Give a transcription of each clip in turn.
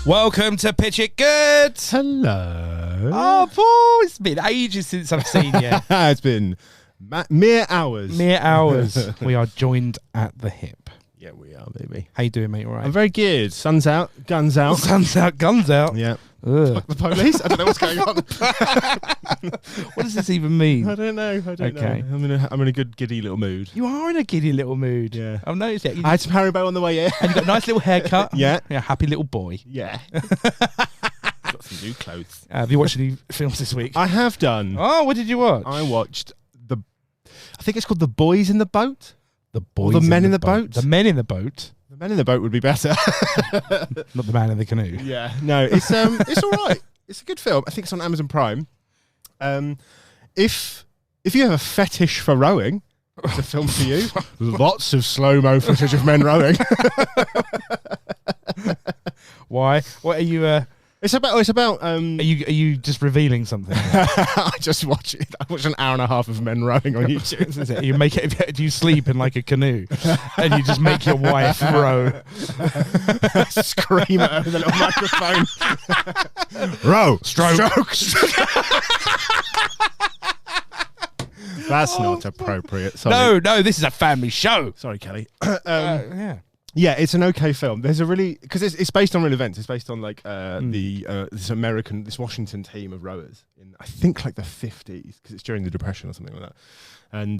Welcome to Pitch It Good. Hello. Oh, Paul, it's been ages since I've seen you. It's been mere hours. Mere hours. We are joined at the hip. Yeah, we are, baby. How you doing, mate? All right? I'm very good. Sun's out, guns out. Sun's out, guns out. Yeah. Ugh. Fuck the police. I don't know what's going on. What does this even mean? I don't know. Okay. I'm in a good giddy little mood. You are in a giddy little mood. Yeah. I've noticed it. I had some Haribo on the way in. And you've got a nice little haircut. Yeah. Yeah, happy little boy. Yeah. Got some new clothes. Have you watched any films this week? I have done. Oh, what did you watch? I watched I think it's called The Boys in the Boat. The Boys Or The Men in the Boat. The Men in the Boat. The Men in the Boat would be better. Not The Man in the Canoe. Yeah. No, it's all right. It's a good film. I think it's on Amazon Prime. If you have a fetish for rowing, it's a film for you. Lots of slow-mo footage of men rowing. Why? What are you... It's about. Are you just revealing something? I just watch it. I watch an hour and a half of men rowing on YouTube. Is it? You make it. Do you sleep in like a canoe, and you just make your wife row? Scream at her with a little microphone. Row, stroke. That's not appropriate. Sorry. No, this is a family show. Sorry, Kelly. Yeah. Yeah, it's an okay film. There's a really because it's based on real events. It's based on like this Washington team of rowers in I think like the 50s because it's during the Depression or something like that. And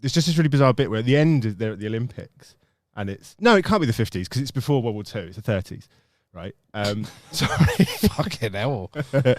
there's just this really bizarre bit where at the end they're at the Olympics and it can't be the 50s because it's before World War II. It's the 30s, right? Sorry, Fucking hell. but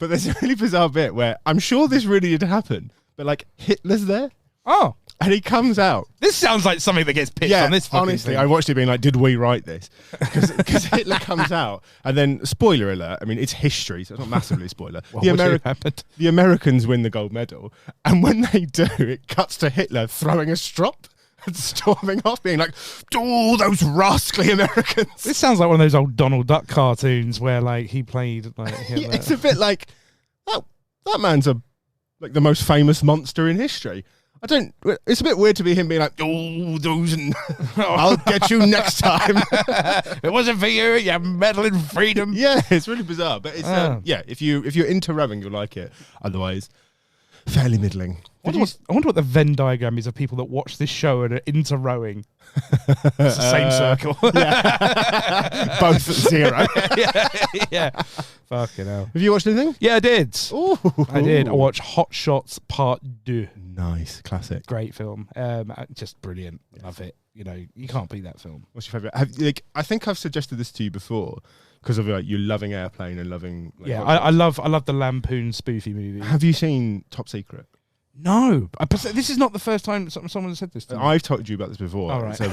there's a really bizarre bit where I'm sure this really did happen, but like Hitler's there. Oh. And he comes out. This sounds like something that gets pitched on this fucking honestly, thing. I watched it being like, did we write this? Because Hitler comes out, and then, spoiler alert, I mean, it's history, so it's not massively spoiler. What happened? The Americans win the gold medal, and when they do, it cuts to Hitler throwing a strop and storming off, being like, oh, those rascally Americans. This sounds like one of those old Donald Duck cartoons where like he played like Hitler. Yeah, it's a bit like, that man's like the most famous monster in history. It's a bit weird to be him being like, oh, those, and I'll get you next time. If it wasn't for you, you meddling freedom. Yeah, it's really bizarre. But it's, if you're into rowing, you'll like it. Otherwise, fairly middling. I wonder what the Venn diagram is of people that watch this show and are into rowing. It's the same circle. Yeah. Both at zero. yeah. Fucking hell. Have you watched anything? Yeah, I did. Ooh. I did. I watched Hot Shots Part 2. Nice. Classic. Great film. Just brilliant. Love it. You know, you can't beat that film. What's your favourite? I think I've suggested this to you before because of you loving Airplane and loving... I love the Lampoon spoofy movie. Have you seen Top Secret? No. This is not the first time someone has said this to me. I've told you about this before. Oh, right. So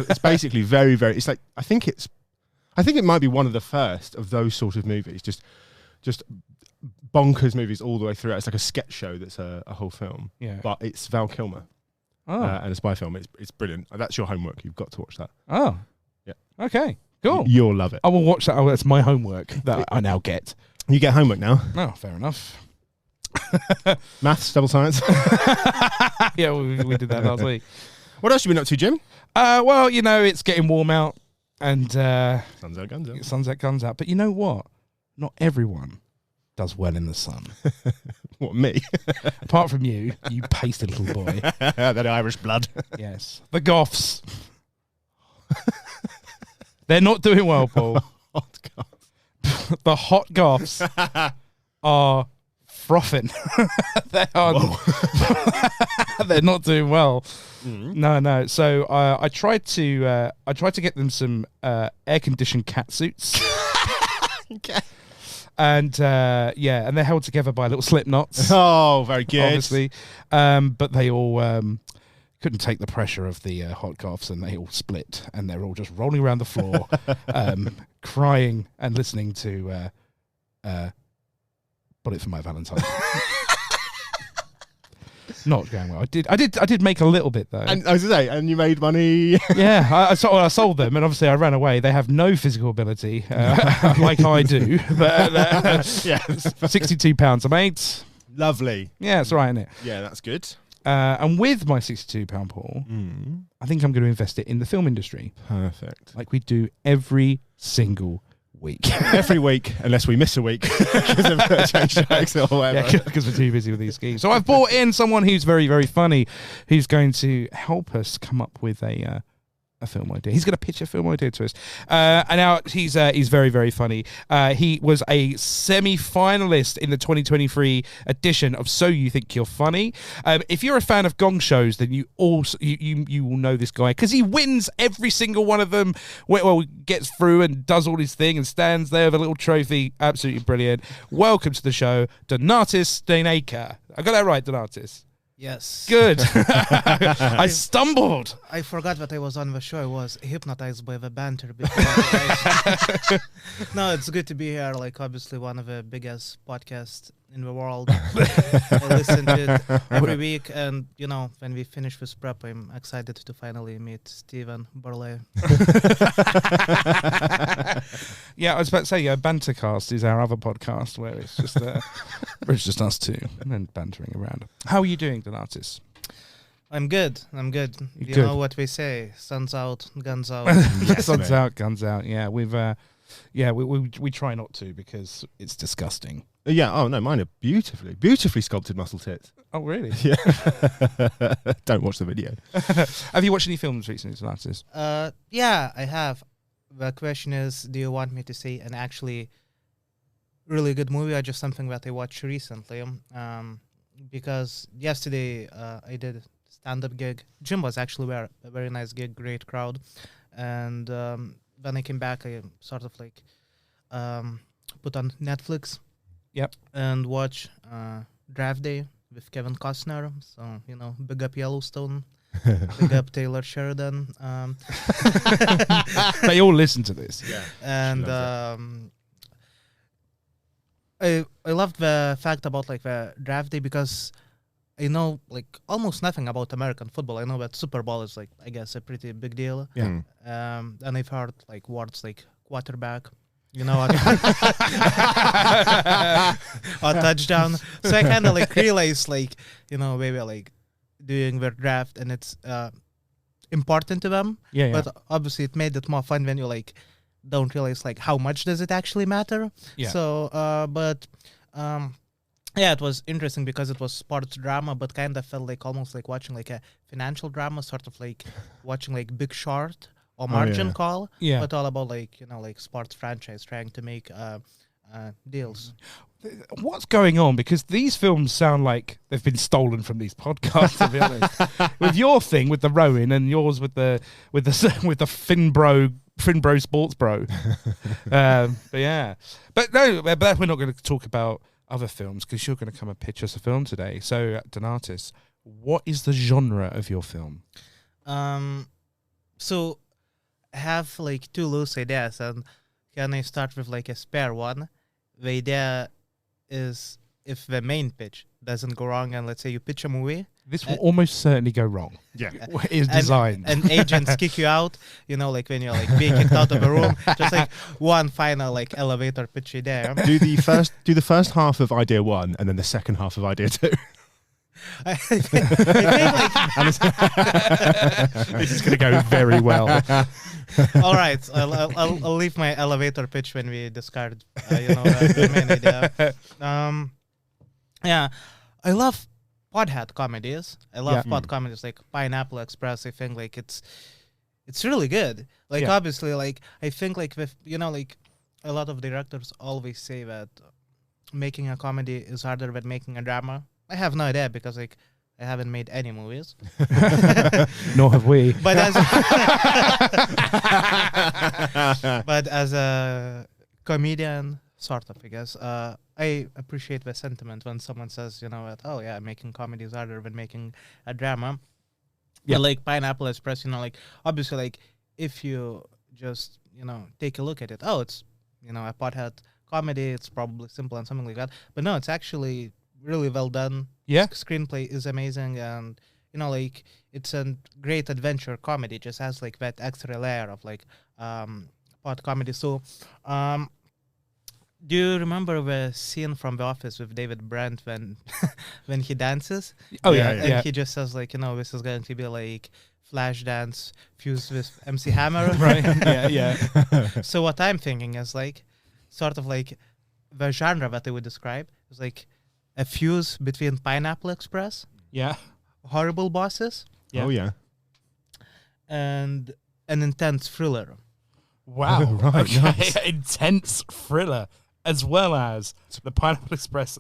it's basically very, very... It's like... I think it might be one of the first of those sort of movies. Just bonkers movies all the way through. It's like a sketch show that's a whole film. Yeah. But it's Val Kilmer. Oh. And a spy film. It's brilliant. That's your homework. You've got to watch that. Oh. Yeah. Okay. Cool. You'll love it. I will watch that. Oh, that's my homework that I now get. You get homework now. Oh, fair enough. Maths, double science. Yeah, we did that last week. What else have you been up to, Jim? Well, you know, it's getting warm out and Sun's out, guns out. sunset comes out. But you know what? Not everyone does well in the sun. What, me? Apart from you pasty little boy. That Irish blood. Yes. The Goths. They're not doing well, Paul. Hot God. The hot Goths are frothing. They are. They're not doing well. Mm. No. So I tried to get them some air-conditioned cat suits. Okay. And and they're held together by little slip knots. Oh, very good. Obviously, but they all couldn't take the pressure of the hot Goths, and they all split, and they're all just rolling around the floor, crying and listening to "Bullet for My Valentine." Not going well. I did make a little bit though. And I was going to say, and you made money. Yeah, I sold them, and obviously I ran away. They have no physical ability, like I do. But Yes. £62 I made. Lovely. Yeah, it's all right, isn't it? Yeah, that's good. And with my £62, Paul, I think I'm going to invest it in the film industry, Perfect. like we do every single week. Every week, unless we miss a week because of change jokes or whatever. Yeah, because we're too busy with these schemes. So I've brought in someone who's very, very funny, who's going to help us come up with a film idea. He's going to pitch a film idea to us. And now he's very, very funny. He was a semi-finalist in the 2023 edition of So You Think You're Funny. If you're a fan of gong shows, then you also you will know this guy because he wins every single one of them. Well, gets through and does all his thing and stands there with a little trophy. Absolutely brilliant. Welcome to the show, Donatis Steinacre. I got that right, Donatis? Yes. Good. I stumbled. I forgot that I was on the show. I was hypnotized by the banter before. No, it's good to be here. Like, obviously, one of the biggest podcasts in the world. I listen to it every week. And, you know, when we finish this prep, I'm excited to finally meet Stephen Burley. Yeah, I was about to say, Bantercast is our other podcast where it's just us two and then bantering around. How are you doing, Donatis? I'm good. You good. know what we say: sun's out, guns out. Yes, sun's out, guns out. Yeah, we try not to because it's disgusting. Yeah. Oh no, mine are beautifully sculpted muscle tits. Oh really? Yeah. Don't watch the video. Have you watched any films recently, Donatis? Yeah, I have. The question is, do you want me to say an actually really good movie or just something that I watched recently? Because yesterday I did a stand-up gig. Jim was actually a very nice gig, great crowd. And when I came back, I sort of like put on Netflix. Yep. And watch Draft Day with Kevin Costner. So, you know, big up Yellowstone. Big up Taylor Sheridan. They all listen to this. Yeah. And I loved the fact about like the Draft Day because I know like almost nothing about American football. I know that Super Bowl is like, I guess, a pretty big deal. Yeah. And I've heard like words like quarterback, you know, or touchdown. So I kind of like realized like, you know, maybe like doing their draft and it's important to them. Yeah. But obviously it made it more fun when you like don't realize like how much does it actually matter. Yeah. So yeah, it was interesting because it was sports drama, but kind of felt like almost like watching like a financial drama, sort of like watching like Big Short or Margin Call. Yeah. But all about like, you know, like sports franchise trying to make deals. What's going on? Because these films sound like they've been stolen from these podcasts. To be honest, with your thing with the rowing and yours with the Finbro Sports Bro. But yeah, but no, but we're not going to talk about other films because you're going to come and pitch us a film today. So, Donatis, what is the genre of your film? So I have like two loose ideas, and can I start with like a spare one? The idea is if the main pitch doesn't go wrong, and let's say you pitch a movie, This will almost certainly go wrong. Yeah. It is designed. and agents kick you out, you know, like when you're like being kicked out of the room, just like one final like elevator pitch idea. Do the first half of idea one and then the second half of idea two. I think like, This is going to go very well. all right, I'll leave my elevator pitch when we discard, the main idea. Yeah, I love podhead comedies. I love pod comedies like Pineapple Express. I think like it's really good. Like obviously, like I think like with like a lot of directors always say that making a comedy is harder than making a drama. I have no idea because like I haven't made any movies. Nor have we. But as a comedian, sort of, I guess, I appreciate the sentiment when someone says, that, oh yeah, making comedy is harder than making a drama. Yeah. But like Pineapple Express, like obviously, like if you just take a look at it, oh, it's a pothead comedy, it's probably simple and something like that. But no, it's actually really well done. Yeah, screenplay is amazing, and like it's a great adventure comedy. Just has like that extra layer of like pod comedy. So, do you remember the scene from The Office with David Brent when when he dances? Oh and he just says like this is going to be like Flashdance fused with MC Hammer, right? Yeah. So what I'm thinking is like sort of like the genre that I would describe is like a fuse between Pineapple Express, Yeah. Horrible Bosses, Yeah. Oh yeah. and an intense thriller. Wow. Right, Okay. nice. Intense thriller, as well as the Pineapple Express.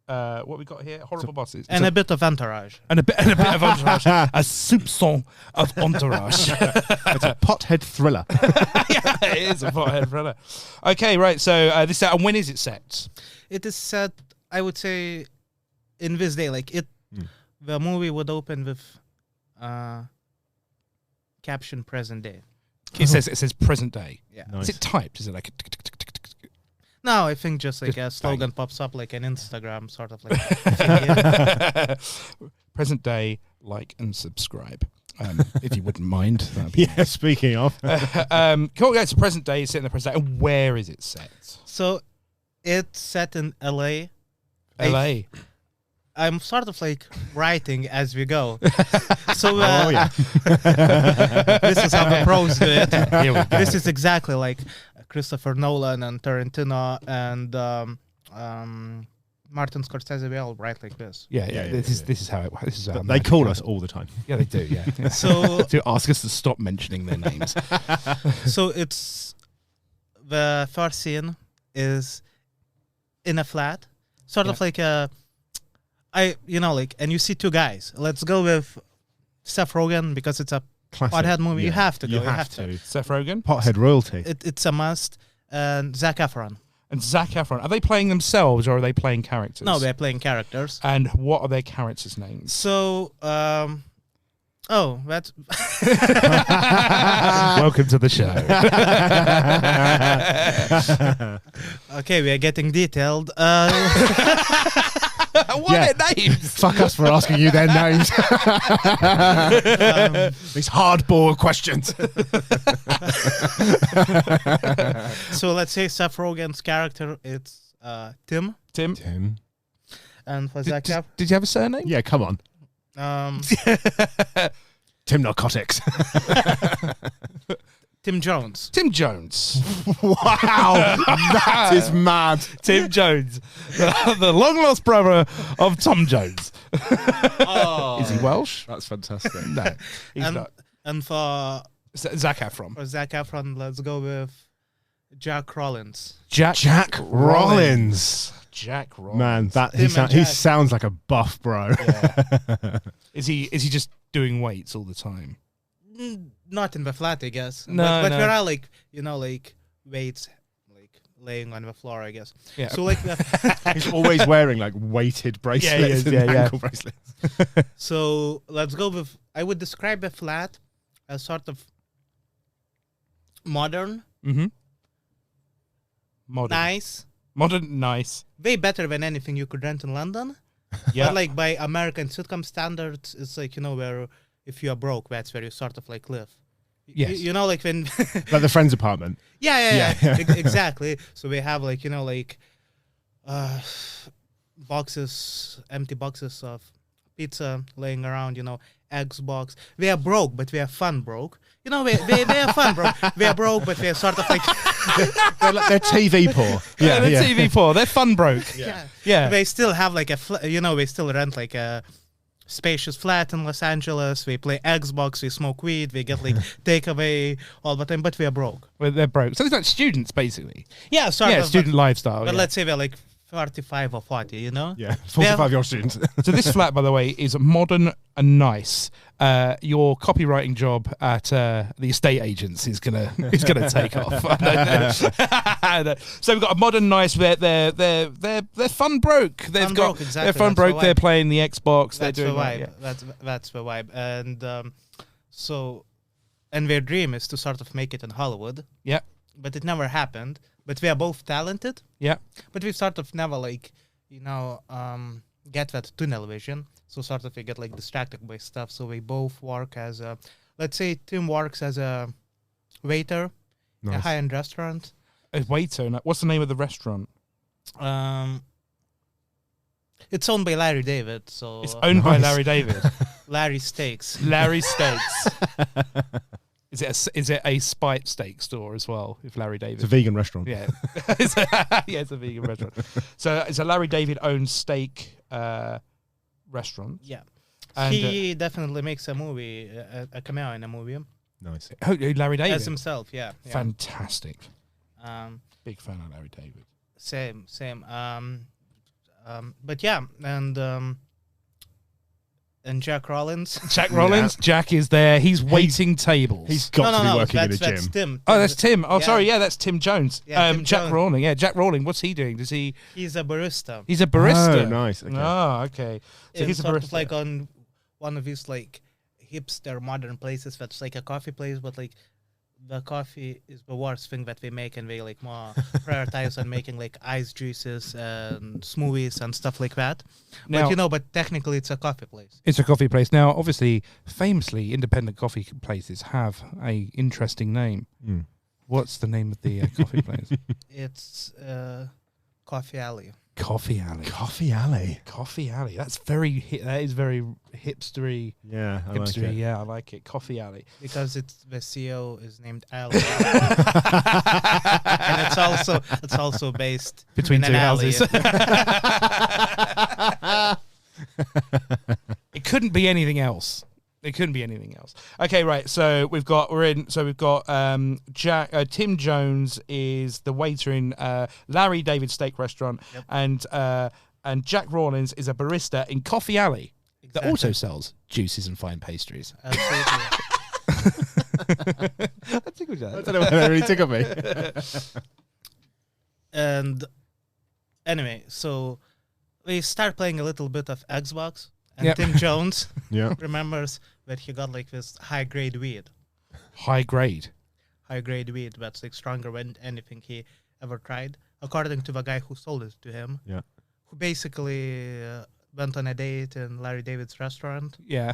What we got here? Horrible Bosses. And a bit of Entourage. And a bit of entourage. A soupçon of entourage. It's a pothead thriller. Yeah, it is a pothead thriller. Okay, right. So this and when is it set? It is set, I would say, in this day. Like it, the movie would open with caption present day. It says present day. Yeah. Nice. Is it typed? Is it like No, I think just like Just a slogan pops up like an Instagram sort of like. present day? Like and subscribe, if you wouldn't mind. That'd be Yeah. Speaking of, cool. Yeah, it's present day. It's set in the present day. And where is it set? So it's set in LA. LA. I'm sort of like writing as we go. So oh yeah. this is how the pros do it. Here we go. This is exactly like Christopher Nolan and Tarantino and Martin Scorsese. We all write like this. Yeah, Yeah, this is how it. This is how They magic call works. us all the time. Yeah, they do. Yeah. So To ask us to stop mentioning their names. so it's the first scene is in a flat, sort of like a. And you see two guys. Let's go with Seth Rogen because it's a Classic. pothead movie. Yeah. You have to go. You You have have to. Seth Rogen Pothead royalty. It's a must. And Zac Efron. and Zac Efron. Are they playing themselves or are they playing characters? No, they're playing characters. And what are their characters' names? So, that's Welcome to the show. okay. We are getting detailed. What Yeah. are their names? Fuck us for asking you their names. These hardball questions. So let's say Seth Rogen's character it's Tim, Tim. Tim. and for Zac Efron, Did you have a surname? Yeah, come on. Tim Narcotics. Tim Jones. Tim Jones. Wow. That is mad. Tim Jones. The long lost brother of Tom Jones. Oh. Is he Welsh? That's fantastic. No, he's and not. and for Zac Efron. Zac Efron, let's go with Jack Rollins. Jack Rollins. Jack Rollins. Man, that Tim and he Jack. sounds like a buff bro. Yeah. Is he just doing weights all the time? Not in the flat, I guess. No, but no. there are like like weights like laying on the floor, I guess. Yeah. So like He's always wearing like weighted bracelets is, and yeah, yeah. ankle bracelets. so let's go with. I would describe the flat as sort of modern, Mm-hmm. Modern. nice, Modern, nice. way better than anything you could rent in London. Yeah. But like by American sitcom standards, it's like where if you are broke, that's where you sort of like live. Yes. You know, like when. Like the friend's apartment. Yeah. Yeah. Exactly. So we have like empty boxes of pizza laying around. Eggs box. We are broke, but we are fun broke. We are fun broke. We are broke, but we are sort of like They're TV poor. Yeah, they're TV poor. They're fun broke. yeah. Yeah. They still have like we still rent like a spacious flat in Los Angeles. We play Xbox. We smoke weed. We get like takeaway all the time, but we are broke. Well, they're broke. So it's like students, basically. Yeah, sort Yeah, of. student lifestyle. But yeah. let's say we're like 35 or 40. Yeah, 45-year-old students. So this flat, by the way, is modern and nice. Your copywriting job at the estate agents is gonna take off. So we've got a modern, nice. They're fun broke. They've Fun got broke, exactly, they're fun that's broke. the They're vibe. playing the Xbox. They're That's the doing vibe. that, yeah. That's the vibe. And their dream is to sort of make it in Hollywood. Yeah. But it never happened. But we are both talented. Yeah. But we sort of never get that tunnel vision. So sort of we get like distracted by stuff. So we both work as let's say Tim works as a waiter in a Nice. high-end restaurant. A waiter. What's the name of the restaurant? It's owned by Larry David. So It's owned by Nice. Larry David. Larry Steaks. Larry Steaks. Is it a spite steak store as well? If Larry David, It's a vegan restaurant. yeah, it's a vegan restaurant. So it's a Larry David owned steak restaurant. Yeah. And, He definitely makes a movie, a cameo in a movie Nice. Larry David, as himself. Yeah. fantastic. Big Big fan of Larry David. Same. But yeah, and Jack Rollins. Jack Rollins. Jack is there. He's waiting tables. He's got to be working in a That's gym. Tim. Oh, that's Tim. Oh, Yeah. sorry. Yeah, that's Tim Jones. Yeah, Tim Jack Jones. Rawling. Yeah, Jack Rawling. What's he doing? He's He's a barista. a barista. Oh, nice. Okay. Oh, okay. So In he's a sort barista. of like on one of these like hipster modern places that's like a coffee place, but like the coffee is the worst thing that they make, and they like more prioritize on making like ice juices and smoothies and stuff like that. Now- But technically it's a coffee place. It's a coffee place. Now, obviously, famously, independent coffee places have a interesting name. Mm. What's the name of the coffee place? It's Coffee Alley. Coffee Alley. Coffee Alley. Coffee Alley. That is very hipstery. Yeah, I like Hipstery. it. Yeah, I like it. Coffee Alley. Because the CEO is named Ali, and it's also based Between in two an alley. houses. It couldn't be anything else. It couldn't be anything else. Okay, right. So we've got Tim Jones is the waiter in Larry David Steak Restaurant, Yep. and Jack Rawlins is a barista in Coffee Alley that Exactly. also sells juices and fine pastries. Absolutely. I tickled you. I don't know why that really tickled me. And anyway, so we start playing a little bit of Xbox, and Yep. Tim Jones Yeah. remembers that he got like this high grade weed that's like stronger than anything he ever tried, according to the guy who sold it to him. Yeah. Who basically went on a date in Larry David's restaurant Yeah.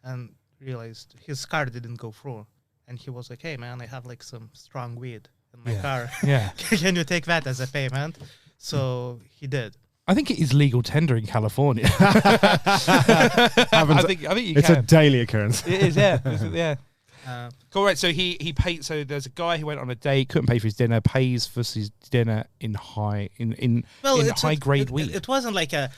and realized his car didn't go through, and he was like, "Hey man, I have like some strong weed in my Yeah. car. Yeah. Can you take that as a payment?" So he did. I think it is legal tender in California. Happens- I think you It's can. a daily occurrence. It is, yeah. Yeah. Uh, Cool, right. So he paid. So there's a guy who went on a date, couldn't pay for his dinner, pays for his dinner in high grade weed. It wasn't like a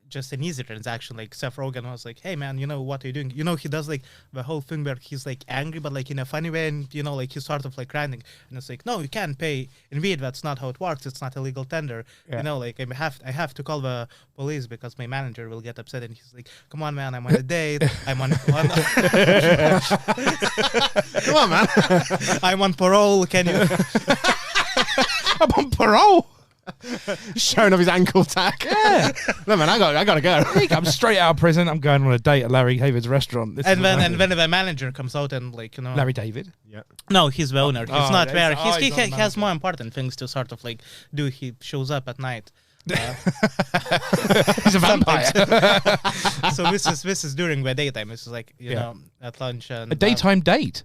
just an easy transaction. Like Seth Rogen was like, "Hey man, you know what are you doing?" You know, he does like the whole thing where he's like angry, but like in a funny way, and you know, like he's sort of like grinding, and it's like, "No, you can't pay in weed. That's not how it works. It's not illegal tender." Yeah. You know, like I have to call the police because my manager will get upset, and he's like, "Come on, man, I'm on a date. I'm on Come on, man. I'm on parole. Can you?" I'm on parole. Showing off his ankle tag. Yeah. No, man, I gotta go. I'm straight out of prison. I'm going on a date at Larry David's restaurant. This And is then what and then the manager comes out and like, you know, Larry David. Yeah. no, he's the owner. He's Oh, not that's- there. oh, He he's not the has manager. more important things to sort of like do. He shows up at night. He's a vampire. So this is during the daytime. This is like you Yeah. know at lunch and A daytime date.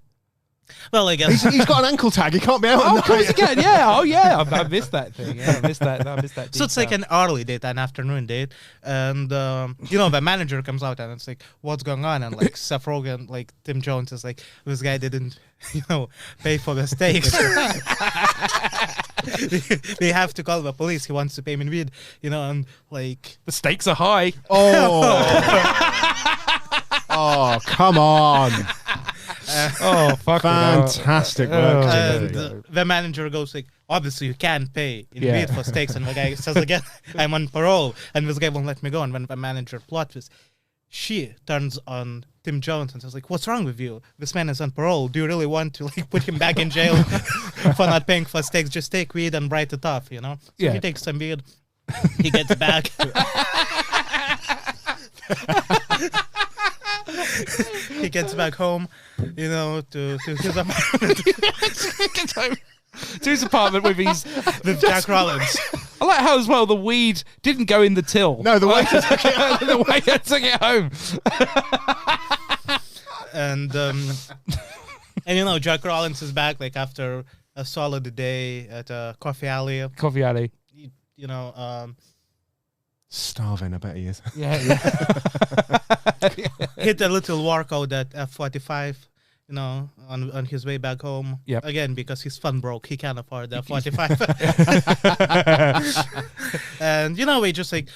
well, I guess He's got an ankle tag. He can't be out. Oh, at of course night. again. Yeah. Oh, yeah. I missed that thing. Yeah, I missed that. so. It's like an early date, an afternoon date, and you know the manager comes out and it's like, what's going on? And like Seth Rogen, like Tim Jones is like, this guy didn't, you know, pay for the steaks. They have to call the police. He wants to pay me in weed, you know, and like the stakes are high. Oh, come on. Oh, fuck. Fantastic Oh, work. yeah. and Jimmy. the manager goes like, obviously you can't pay in Yeah. weed for steaks, and the guy says again, I'm on parole, and this guy won't let me go. And when the manager plot twist, she turns on Tim Jones and says like, what's wrong with you? This man is on parole. Do you really want to like put him back in jail for not paying for steaks? Just take weed and write it off, you know? So Yeah. he takes some weed, he gets back. He gets back home, you know, to his apartment To his apartment with his. with Jack Rollins. I like how as well the weed didn't go in the till. No, the waiter took it. The waiter took it home. And you know, Jack Rollins is back like after a solid day at a coffee alley. Coffee Alley. You know, Starving, I bet he is. Yeah. hit a little workout at F45. you know, on his way back home. Yep. Again, because he's fun broke, he can't afford the 45. And you know, we just like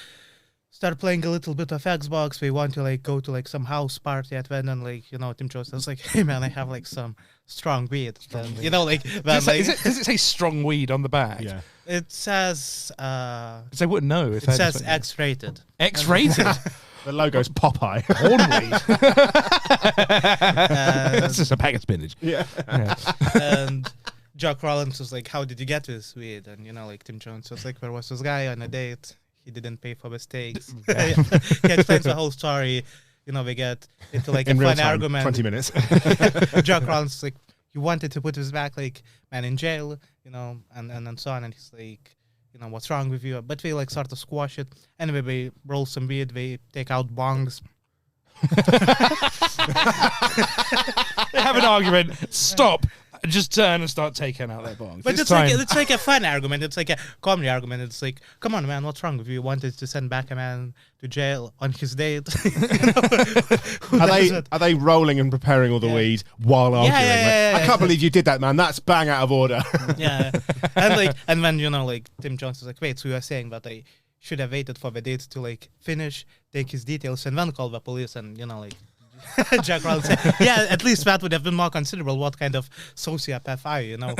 start playing a little bit of Xbox. We want to like go to like some house party at Van, and like, you know, Tim Jones was like, "Hey man, I have like some strong weed." And, you know, like, man, Does it say strong weed on the bag? Yeah. it says Because they wouldn't know if it says X-rated. X-rated. The logo's Popeye. Porn weed. And, That's just a bag of spinach. Yeah. and Jack Rollins was like, "How did you get this weed?" And you know, like Tim Jones was like, "There was this guy on a date. He didn't pay for the steaks." He explains the whole story. You know, we get into like In a real fun time, argument. 20 minutes. Jack Rollins is like, "You wanted to put his back like man in jail, you know," and so on. And he's like, "You know, what's wrong with you?" But we like sort of squash it. Anyway, we roll some weed. We take out bongs. They have an argument. Stop. Just turn and start taking out their bongs. But This it's time- like it's like a fun argument. It's like a comedy argument. It's like, come on, man, what's wrong with you? You wanted to send back a man to jail on his date. Are they rolling and preparing all the Yeah. weed while arguing? yeah, I can't believe you did that, man. That's bang out of order. Yeah, and then you know, like Tim Jones is like, "Wait, so you are saying that I should have waited for the date to like finish, take his details, and then call the police?" And you know, like Jack Rollins said, "Yeah, at least that would have been more considerable. What kind of sociopath are you? You know?"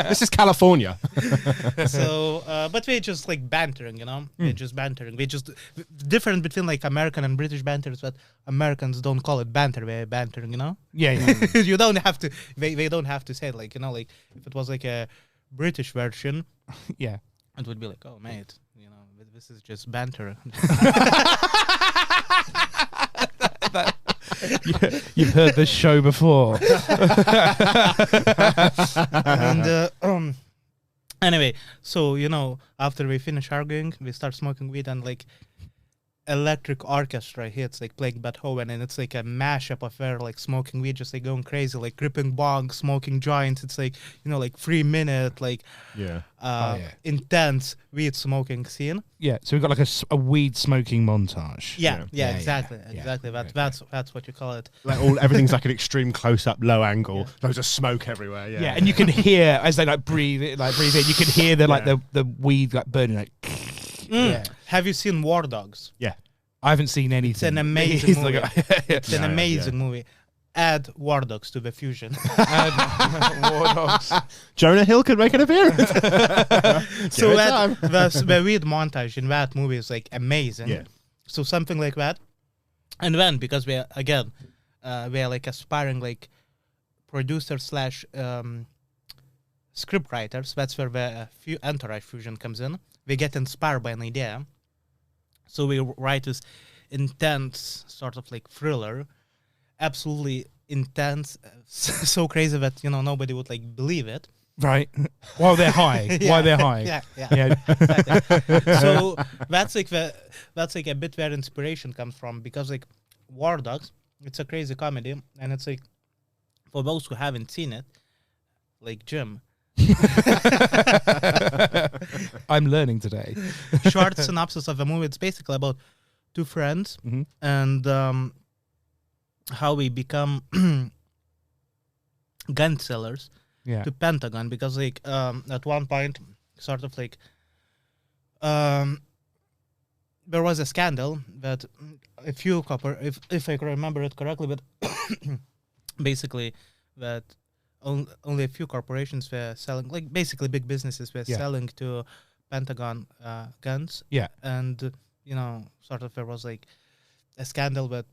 This is California. So, but we're just like bantering, you know. We're just bantering. We just different between like American and British banter is that Americans don't call it banter. We're bantering, you know. Yeah, yeah. You don't have to. They don't have to say it like, you know, like if it was like a British version, yeah. it would be like, "Oh mate, you know, this is just banter." You've heard this show before. And anyway, so you know, after we finish arguing, we start smoking weed, and like electric orchestra hits, like playing Beethoven, and it's like a mashup of her like smoking weed, just like going crazy, like gripping bongs, smoking joints. It's like, you know, like 3 minute like Yeah. intense weed smoking scene. Yeah, so we've got like a weed smoking montage. Yeah, Yeah, exactly. yeah. That's what you call it. Like everything's like an extreme close up, low angle. Loads of smoke everywhere. Yeah. Yeah, and you can hear as they like breathe in, you can hear the like Yeah. the weed like burning like. Yeah. Have you seen War Dogs? Yeah. I haven't seen anything. It's an amazing He's movie. like, It's an Yeah, amazing movie. Add War Dogs to the fusion. War Dogs. Jonah Hill could make an appearance. So it that the weed montage in that movie is like amazing. Yeah. So something like that. And then because we are like aspiring like producers slash script writers, that's where the Entourage fusion comes in. We get inspired by an idea. So we write this intense sort of like thriller, absolutely intense, so crazy that, you know, nobody would like believe it. Right. While they're high. While they're high. Yeah. Yeah. Exactly. So that's like a bit where inspiration comes from, because like War Dogs, it's a crazy comedy, and it's like, for those who haven't seen it, like Jim, I'm learning today. short synopsis of the movie. It's basically about two friends Mhm. and how we become gun sellers Yeah. to Pentagon, because like at one point, sort of like there was a scandal that a few if I can remember it correctly, but basically that only a few corporations were selling, like basically big businesses were Yeah. selling to Pentagon guns. Yeah. And you know, sort of there was like a scandal that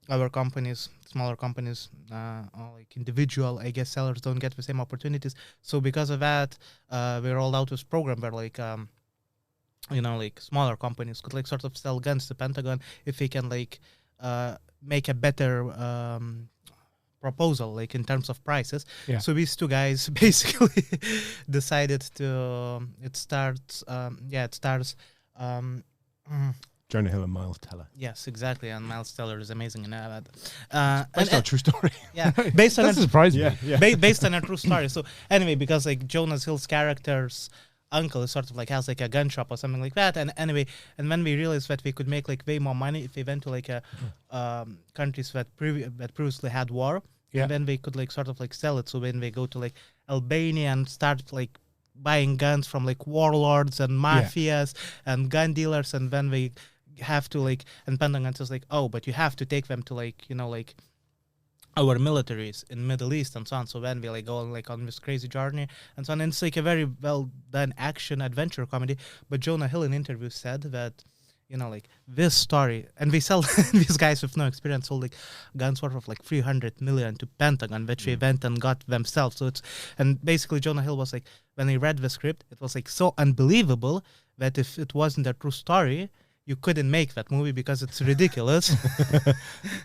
other companies, smaller companies, or like individual, I guess, sellers don't get the same opportunities. So because of that, we rolled out this program where like you know, like smaller companies could like sort of sell guns to Pentagon if they can like make a better proposal, like in terms of prices. Yeah. So these two guys basically decided to it stars Jonah Hill and Miles Teller. yes, exactly, and Miles Teller is amazing in that. That's not a true story. Yeah, based on That surprised me. yeah. based on a true story. So anyway, because like Jonah Hill's characters uncle is sort of like has like a gun shop or something like that. And anyway, and when we realized that we could make like way more money if we went to like a countries that previously had war, Yeah. and then we could like sort of like sell it. So when we go to like Albania and start like buying guns from like warlords and mafias and gun dealers, and then we have to like, and Pentagon says like, oh, but you have to take them to like, you know, like our militaries in Middle East and so on. So then we like go like on this crazy journey and so on. And it's like a very well done action adventure comedy. But Jonah Hill in interviews said that, you know, like this story, and we sell these guys with no experience sold like guns worth of like 300 million to Pentagon, which we went and got themselves. So it's, and basically Jonah Hill was like, when he read the script, it was like so unbelievable that if it wasn't a true story, you couldn't make that movie because it's ridiculous.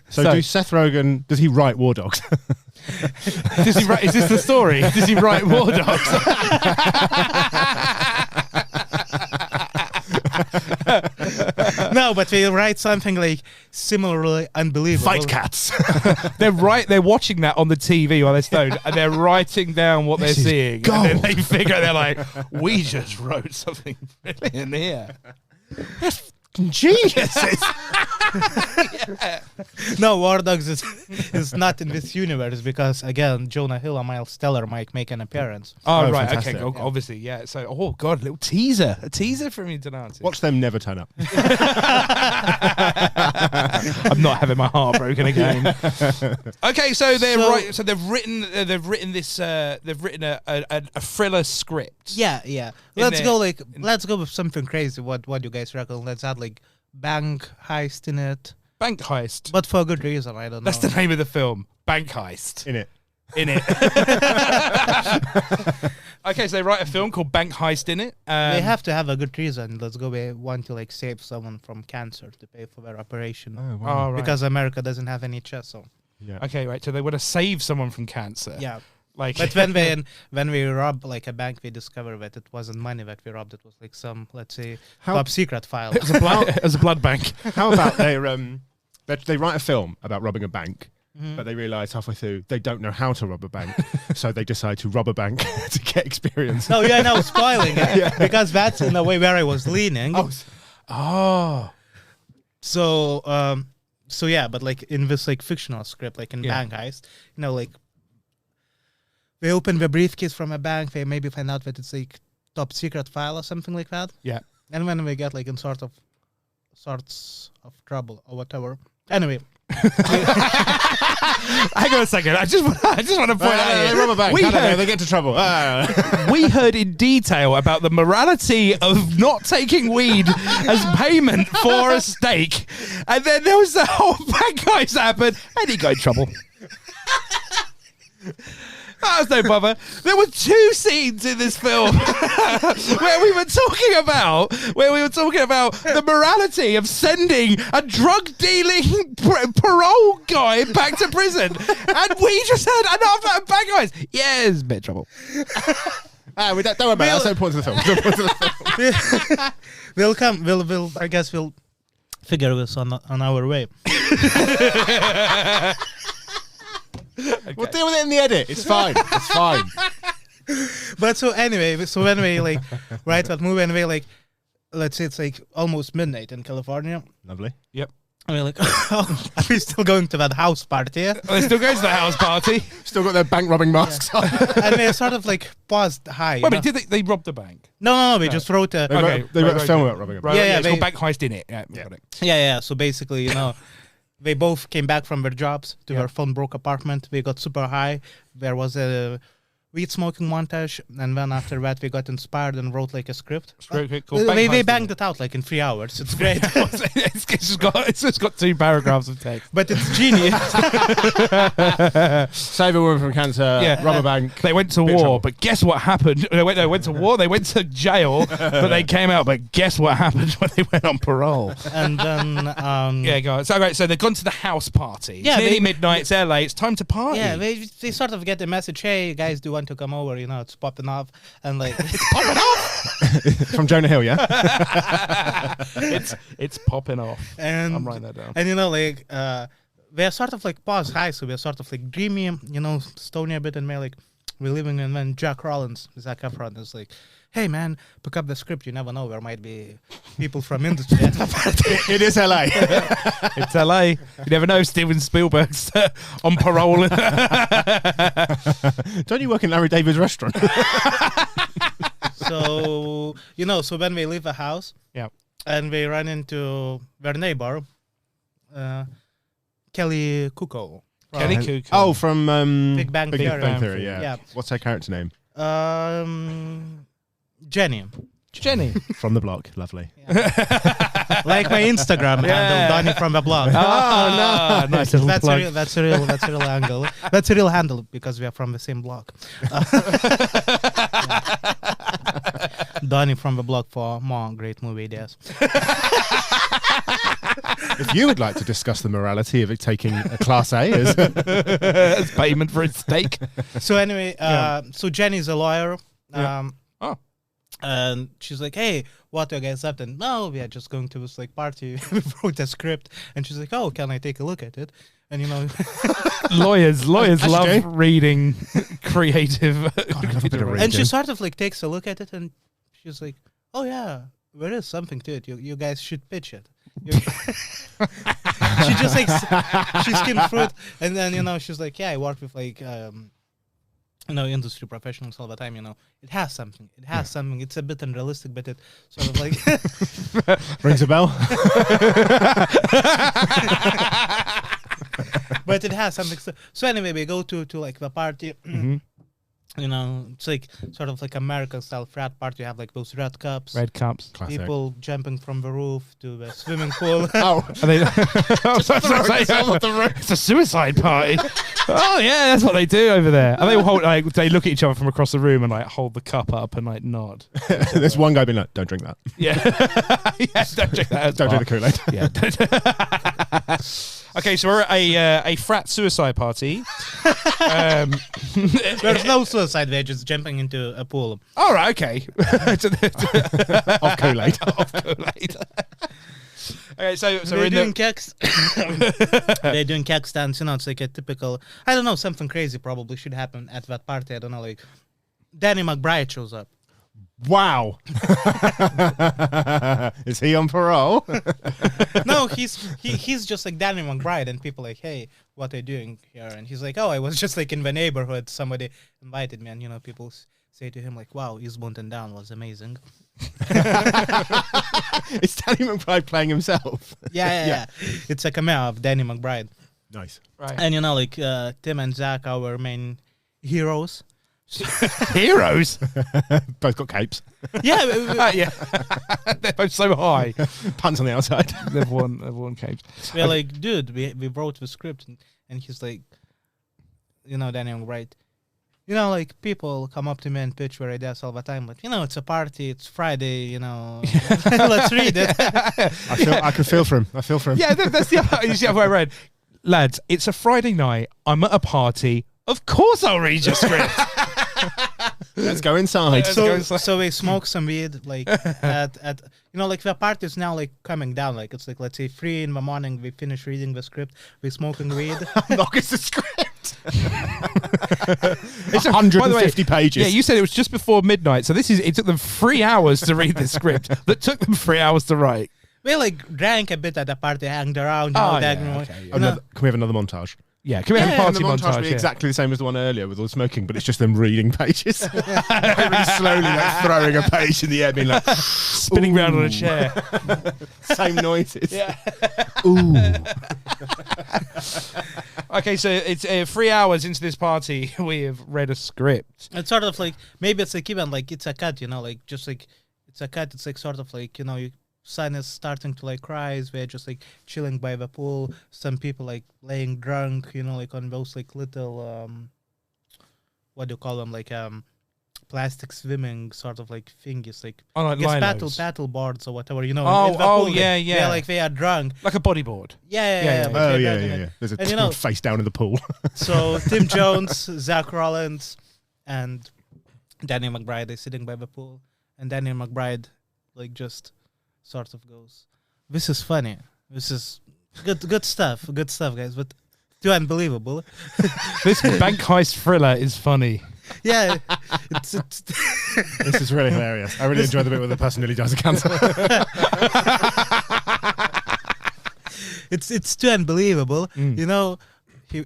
So does Seth Rogen, does he write War Dogs? Does he write? Is this the story? Does he write War Dogs? No, but they write something like similarly unbelievable. Fight cats. They're watching that on the TV while they're stoned, and they're writing down what they're This is seeing. gold. And then they figure, they're like, we just wrote something brilliant here. Geniuses. No, War Dogs is not in this universe because, again, Jonah Hill and Miles Teller might make an appearance. Oh, Oh, right. fantastic. Okay. Obviously, yeah. So, oh, God, a little teaser. A teaser from you tonight. Watch them never turn up. I'm not having my heart broken again. Okay, so they're So- right. So they've written this. They've written a thriller script. Yeah. Let's there- go let's go with something crazy. What you guys reckon? Let's add like bank heist in it, Bank heist. but for a good reason. I don't That's know. the name of the film. Bank heist. In it. In it. Okay, so they write a film called Bank Heist in it. They have to have a good reason. Let's go. They want to like save someone from cancer to pay for their operation Oh, Oh, right. because America doesn't have any chess. So Yeah. Okay, right. So they want to save someone from cancer. yeah. Like, But when we rob like a bank, we discover that it wasn't money that we robbed. It was like some, let's say, How- top secret file. it was a blood bank. How about they write a film about robbing a bank, Mhm. but they realise halfway through they don't know how to rob a bank, so they decide to rob a bank to get experience. No, yeah, no, spoiling it because that's in a way where I was leaning. Oh. So yeah, but like in this like fictional script, like in Yeah. Bank Heist, you know, like they open the briefcase from a bank, they maybe find out that it's like top secret file or something like that. Yeah. And when we get like in sorts of trouble or whatever. Anyway, Hang on a second. I just want to point out They here. rob a bank. We How do they? heard- They get into trouble. We heard in detail about the morality of not taking weed as payment for a steak, and then there was the whole bank heist happened, and he got in trouble. That was no bother. There were two scenes in this film where we were talking about the morality of sending a drug dealing parole guy back to prison, and we just had another bad guys. Yeah, it's a bit of trouble. We don't worry about that. That's no point to the film. No point to the film. we'll I guess we'll figure this on our way. We'll deal with it in the edit. It's fine. It's fine. But so anyway, when we like write that movie and we like, let's say it's like almost midnight in California. Lovely. Yep. And we're like, oh, are we still going to that house party? They still go to the house party. Still got their bank robbing masks on. And we sort of like paused high. you Wait, know? but did they rob the bank? No, we just wrote a. They wrote a film about robbing a bank. Yeah, yeah, it's called they- Bank Heist in it. Yeah, got it. Yeah. So basically, you know, they both came back from their jobs to Yeah. their phone broke apartment. We got super high. There was a weed smoking montage, and then after that, we got inspired and wrote like a script. Great, cool. Bank They Heist in banged it out like in 3 hours. It's great, it's just got 2 paragraphs of text. but it's genius. Save a woman from cancer. Yeah. Rob a bank. They went to Bit of war, trouble. but guess what happened? They went to war. They went to jail, but they came out. But guess what happened when they went on parole? And then Yeah, go on. So right, so they've gone to the house party. Yeah, It's nearly they- midnight. It's LA. It's time to party. yeah, they sort of get the message, hey guys, do you want to come over? You know, it's popping off, and like From Jonah Hill, yeah? it's popping off. and I'm writing that down. and you know like we're sort of like pause high, so we're sort of like dreamy, you know, stony a bit, and we're like, we're leaving, and then Jack Rollins, Zac Efron, is like, "Hey man, pick up the script. You never know, there might be people from industry at the party." It is LA. It's LA. You never know. Steven Spielberg's on parole. Don't you work in Larry David's restaurant? So so when we leave the house, Yeah. and we run into their neighbor, Kelly Kuko. Kelly Kuko. Oh, from Big Bang Big Theory. Bang Theory. Yeah. Yeah. What's her character name? Jenny. Jenny. From the block. Lovely. Like my Instagram handle, Donnie from the blog. Oh, no. Nice little That's plug. a real angle. That's a real handle because we are from the same block. Donnie from the block for more great movie ideas. If you would like to discuss the morality of it taking a Class A As payment for a steak. So anyway, so Jenny's a lawyer. Yeah. Oh. And she's like, "Hey, what are you guys up to?" "No, we are just going to this like party." We wrote a script, and she's like, "Oh, can I take a look at it?" And Lawyers As love you do. reading creative. God, I love a bit of and she reading. sort of like takes a look at it, and she's like, "Oh yeah, there is something to it. You guys should pitch it." She just like she skimmed through it, and then she's like, "Yeah, I work with like industry professionals all the time. It has something. It has something. It's a bit unrealistic, but it sort of like Rings a bell? but it has something." So anyway, we go to like the party. Mhm. It's like sort of like American style frat party. You have like those red cups. Red cups. Classic. People jumping from the roof to the swimming pool. Oh, Are they, it's a suicide party. Oh yeah, that's what they do over there. And they all hold, like, they look at each other from across the room and like hold the cup up and like nod. there's one guy being like, "Don't drink that. Yeah, yeah. Don't drink that. Don't drink the Kool-Aid." Yeah. Okay, so we're at a frat suicide party. There's no suicide. They're just jumping into a pool. All right, okay. Of Kool-Aid. Of Kool-Aid. Okay, so They're we're in doing the. keg. They're doing keg stands. It's like a typical. I don't know. Something crazy probably should happen at that party. I don't know. Like Danny McBride shows up. Wow. Is he on parole? No, he's just like Danny McBride, and people like, "Hey, what are you doing here?" And he's like, "Oh, I was just like in the neighborhood. Somebody invited me." And people say to him like, "Wow, Eastbound and Down was amazing." Is Danny McBride playing himself? Yeah. It's a cameo of Danny McBride. Nice. Right. And like Tim and Zach, our main heroes. Heroes. Both got capes. Yeah, Yeah. They're both so high. Punts on the outside. They've won capes. we're like, dude, we wrote the script, and he's like, Danny McBride. Like people come up to me and pitch their ideas all the time, but it's a party, it's Friday, let's read it. I can feel for him. I feel for him. Yeah, that's the other, you see how I read. Lads, it's a Friday night. I'm at a party. Of course I'll read your script. Let's go inside. So we smoke some weed, like at like the party is now like coming down. Like it's like, let's say 3 a.m, we finish reading the script, we're smoking weed. Knock is the script. It's 150 pages. Yeah, you said it was just before midnight, so it took them 3 hours to read the script that took them 3 hours to write. We like drank a bit at the party, hanged around. Oh, that, yeah, okay, yeah. Can we have another montage? Yeah, can we have a Yeah, party And the montage montage? be Yeah. exactly the same as the one earlier with all the smoking, but it's just them reading pages. Really slowly like throwing a page in the air, being like, Spinning round on a chair. same noises. Yeah. Ooh. Okay, so it's 3 hours into this party, we have read a script. It's sort of like, maybe it's like even like it's a cut, like just like it's a cut. It's like sort of like sun is starting to like rise. We're just like chilling by the pool. Some people like laying drunk, like on those like little what do you call them, like plastic swimming sort of like thingies, like Oh, like I guess linos. paddle boards or whatever, in the Oh, pool, yeah, like, yeah. like they are drunk. Like a bodyboard. Yeah. Oh, yeah. There's a And face down in the pool. So Tim Jones, Zach Rollins, and Danny McBride are sitting by the pool, and Danny McBride like just sort of goes, "This is funny. This is good stuff, guys, but too unbelievable." This bank heist thriller is funny. Yeah, it's This is really hilarious. I really enjoy the bit where the person nearly dies of cancer. it's too unbelievable. Mm. You know,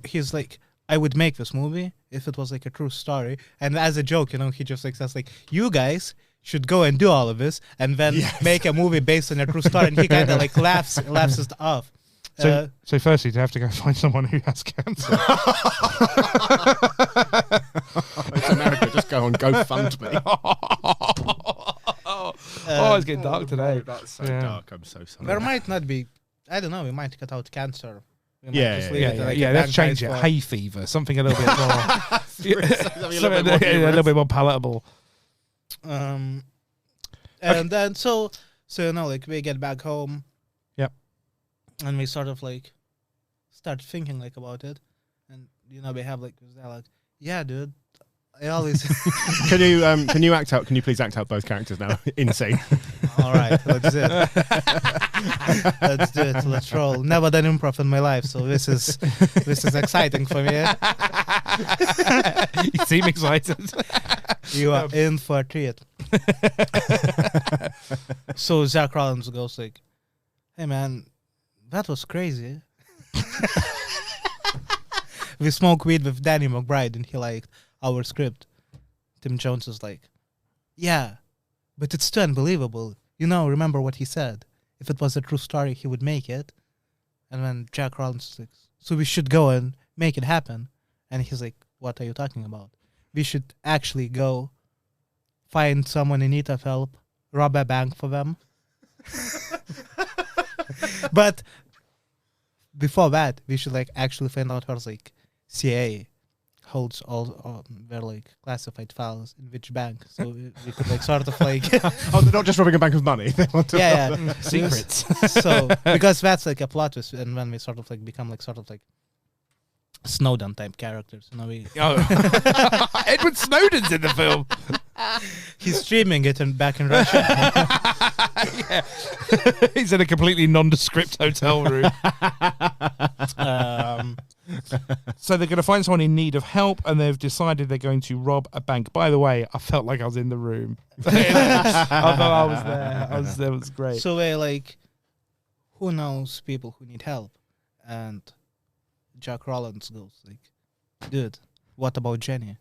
he's like, I would make this movie if it was like a true story. And as a joke, you know, he just like says like, you guys should go and do all of this and then make a movie based on a true story. And he kind of like laughs it off. So firstly, to have to go find someone who has cancer. It's America. Just go on GoFundMe. Oh, it's getting dark today. That's so Yeah. dark. I'm so sorry. There might not be, I don't know, we might cut out cancer. We might Yeah, just yeah, leave it like a Let's bank change prize it. for- Hay fever, something a little bit more, Something a little bit more palatable. And then so you know, like we get back home. Yep. And we sort of like start thinking like about it, and you know we have like they're like, yeah, dude, I always. Can you act out? Can you please act out both characters now in scene? All right, let's do it. Let's do it. Let's roll. Never done improv in my life, so this is exciting for me. You seem excited. You are in for a treat. So Zach Rollins goes like, "Hey man, that was crazy." We smoke weed with Danny McBride, and he liked our script. Tim Jones is like, "Yeah, but it's too unbelievable. You know, remember what he said. If it was a true story, he would make it." And then Jack Rollins is like, "So we should go and make it happen." And he's like, "What are you talking about? We should actually go find someone in need of help, rob a bank for them." But before that, we should like actually find out what's like CIA holds all their like classified files in which bank, so we could like sort of like Oh, they're not just robbing a bank of money. They want to. yeah. Secrets. So because that's like a plot twist, and when we sort of like become like sort of like Snowden type characters, you know, Oh. Edward Snowden's in the film. he's streaming it back in Russia. Yeah. He's in a completely nondescript hotel room. So they're going to find someone in need of help, and they've decided they're going to rob a bank. By the way, I felt like I was in the room. I thought I was there. That was great. So we're like, who knows people who need help? And Jack Rollins goes like, dude, what about Jenny?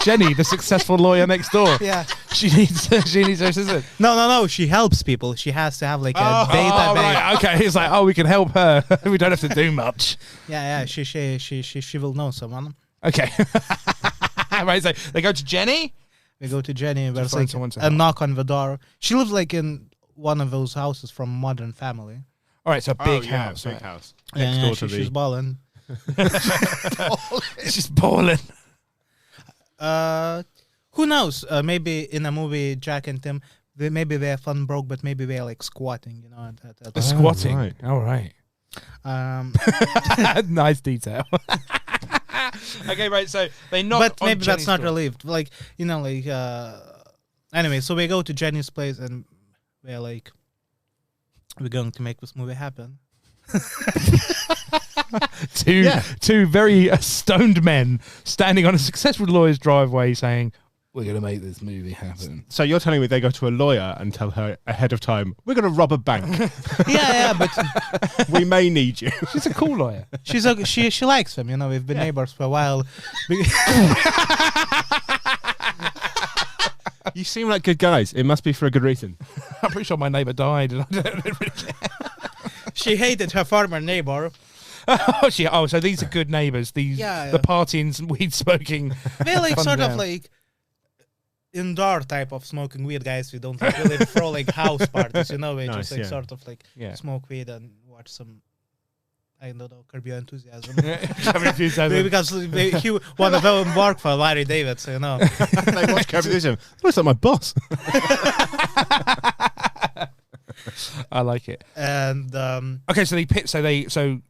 Jenny, the successful lawyer next door. Yeah. She needs her assistant. No. She helps people. She has to have like a database. Right, okay. It's like, we can help her. We don't have to do much. Yeah. She will know someone. Okay. Right, so they go to Jenny. We go to Jenny, and there's find like someone to a help. knock on the door. She lives like in one of those houses from Modern Family. All right, so big yeah, house. big Right. house. Yeah, Next door to she's the. balling. She's balling. Who knows? Maybe in a movie, Jack and Tim, maybe they're fun broke, but maybe they're like squatting, you know. The squatting. right. All right. Nice detail. Okay, right. So they knock. But on maybe that's Jenny's not door. relieved. Like, you know, like, anyway, so we go to Jenny's place and we're like, we're going to make this movie happen. Two very stoned men standing on a successful lawyer's driveway saying, "We're going to make this movie happen." So you're telling me they go to a lawyer and tell her ahead of time, "We're going to rob a bank. Yeah, but We may need you." She's a cool lawyer. she likes him, you know, we've been neighbors for a while. You seem like good guys. It must be for a good reason. I'm pretty sure my neighbour died. And I don't really care. She hated her former neighbor. So these are good neighbours. These Yeah. the partying, weed smoking. They're like Fun sort of down. like indoor type of smoking weed guys. We don't like really throw like house parties, you know. We Nice, just like yeah. sort of like Yeah. smoke weed and watch some, I don't know, Curb Your Enthusiasm. Because one of them worked for Larry David, so you know. They watch capitalism. Looks like my boss. I like it. And Okay, so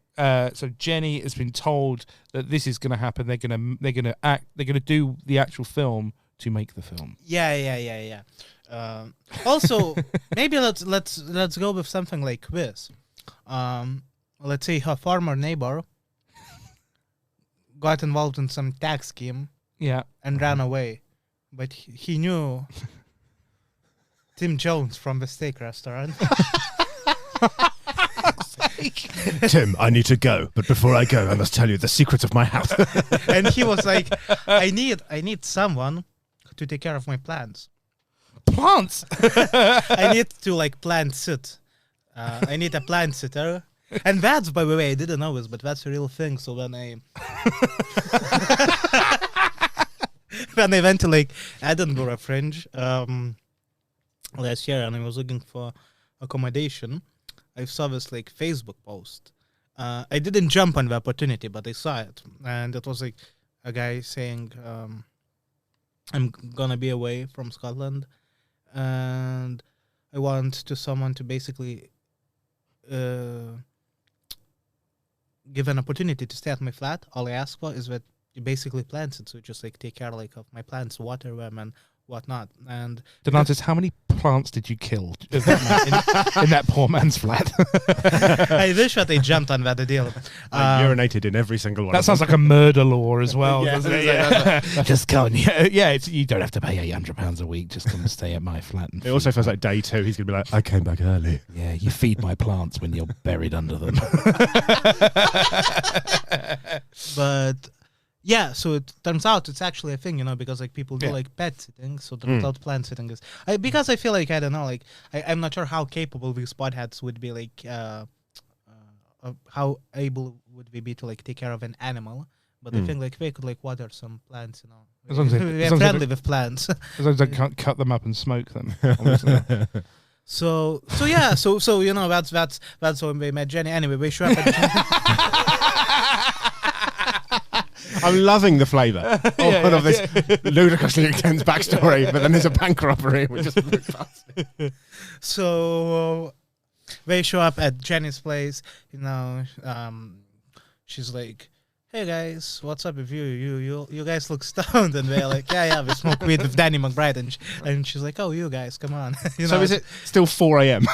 so Jenny has been told that this is going to happen. They're going to do the actual film to make the film. yeah. Also, maybe let's go with something like this. Let's say her former neighbor got involved in some tax scheme Yeah. and ran away. But he knew Tim Jones from the steak restaurant. Tim, I need to go, but before I go, I must tell you the secrets of my house. And he was like, I need someone to take care of my plants. Plants. I need to like plant sit. I need a plant sitter. And that's, by the way, I didn't know this, but that's a real thing. So when I went to like Edinburgh Fringe last year and I was looking for accommodation, I saw this like Facebook post. I didn't jump on the opportunity, but I saw it, and it was like a guy saying, "I'm gonna be away from Scotland, and I want someone to basically give an opportunity to stay at my flat. All I ask for is that you basically plant it, so just like take care like of my plants, water them, and whatnot." And Donatis, how many plants did you kill in that poor man's flat? I wish that they jumped on that deal. I urinated in every single one. That sounds like a murder law as well. Yeah, doesn't it? yeah. Just go on. Yeah, you don't have to pay £800 a week. Just come and stay at my flat. And It also feels like day 2. He's going to be like, I came back early. yeah, you feed my plants when you're buried under them. But yeah, so it turns out it's actually a thing, because like people do Yeah. like pet sitting, so turns out plant sitting is because I feel like I don't know, like I'm not sure how capable these podheads would be, like how able would we be to like take care of an animal, but I think like they could like water some plants, As long as they- We're as long as they friendly with plants. As long as I can't cut them up and smoke them. Obviously. So yeah, so that's when we met Jenny. Anyway, we show up at I'm loving the flavour of this ludicrously intense backstory, but then there's a bank robbery. We just moved past it. So they show up at Jenny's place. She's like, "Hey guys, what's up with you? You guys look stoned." And they're like, "Yeah, we smoke weed with Danny McBride." And she's like, "Oh, you guys, come on." So is it still 4 a.m.?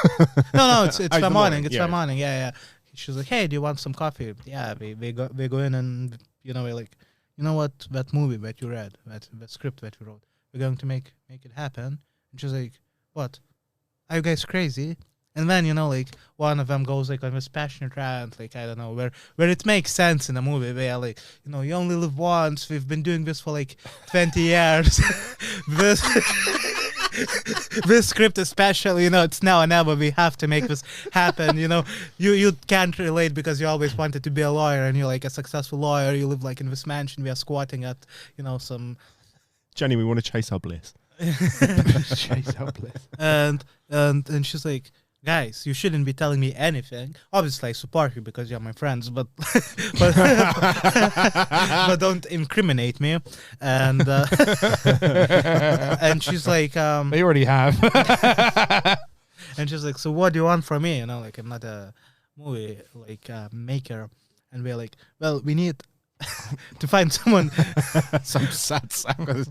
No, it's the the morning. morning, It's yeah. the morning. Yeah. She's like, "Hey, do you want some coffee?" Yeah, we go in and we're like, "You know what? That movie that you read, that script that we wrote, we're going to make it happen." And she's like, "What? Are you guys crazy?" And then like one of them goes like on this passionate rant, like I don't know where it makes sense in a movie where like you only live once. We've been doing this for like 20 years. This script especially, it's now or never. We have to make this happen. You can't relate because you always wanted to be a lawyer and you're like a successful lawyer. You live like in this mansion. We are squatting at some Jenny, we want to chase our bliss. Chase helpless. and she's like, "Guys, you shouldn't be telling me anything. Obviously, I support you because you're my friends, but but don't incriminate me." And and she's like, They already have. and she's like, "So what do you want from me?" Like I'm not a movie like maker. And we're like, "Well, we need to find someone Some sad sound.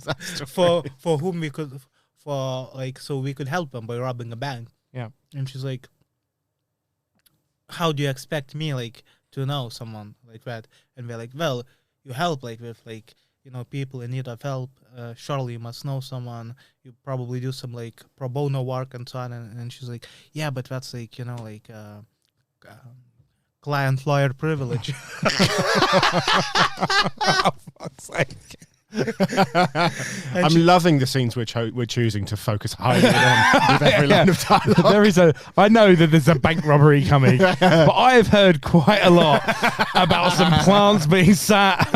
for whom we could so we could help them by robbing a bank." Yeah. And she's like, "How do you expect me like to know someone like that?" And we're like, "Well, you help like with like people in need of help. Surely you must know someone. You probably do some like pro bono work and so on." And she's like, "Yeah, but that's like client lawyer privilege." Oh, fuck's sake. I'm loving the scenes we're choosing to focus highly on with every line of dialogue. I know that there's a bank robbery coming, but I've heard quite a lot about some plants being sat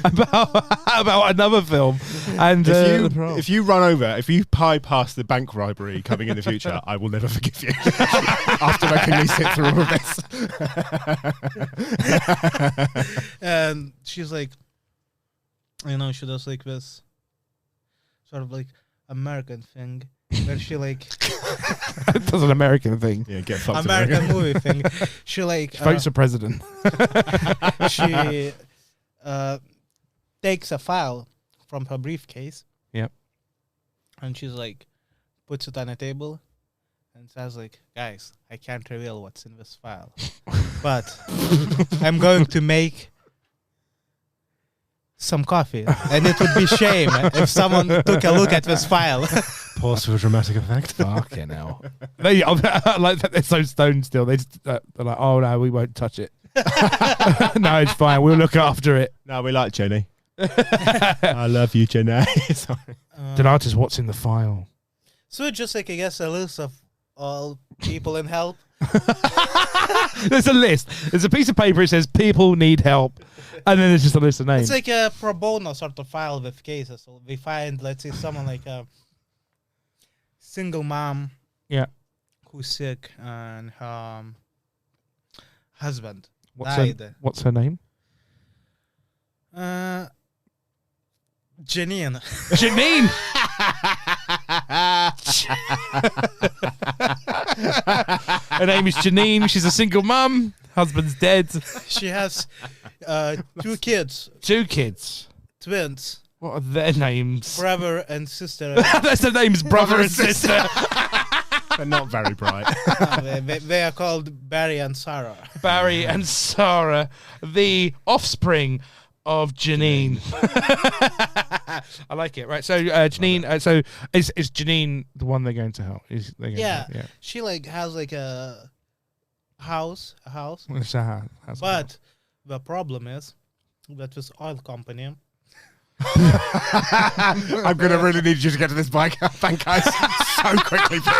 about another film. And If you run over, if you bypass the bank robbery coming in the future, I will never forgive you after making me sit through all of this. And she's like, she does like this sort of like American thing where she like does an American thing. Yeah, get fucked. American movie thing. She like Votes for president. she takes a file from her briefcase. Yep. And she's like puts it on a table and says like, "Guys, I can't reveal what's in this file, but I'm going to make some coffee, and it would be shame if someone took a look at this file. Pause for dramatic effect. Fucking hell. They, I like that they're so stoned still. They're like, oh no, we won't touch it. No, it's fine. We'll look after it. No, we like Jenny. I love you, Jenny. Sorry. Donatus, what's in the file? So just like, I guess, a list of all people in help. There's a list. There's a piece of paper. It says people need help, and then there's just a list of names. It's like a pro bono sort of file with cases. So we find, let's say, someone like a single mom, Yeah. who's sick, and her husband What's died. what's her name? Janine. Janine. Her name is Janine. She's a single mum. Husband's dead. She has 2 kids, 2 kids. twins, What are their names? brother and sister. That's their names, brother and sister. They're not very bright. They are called Barry and Sarah. Barry and Sarah, the offspring of Janine. I like it. Right. So Janine. So is Janine the one they're going to help? Is they going Yeah. To help? She like has like a house, Yeah. It's a house. but the problem is that this oil company. I'm going to really need you to get to this bank, guys, so quickly, please.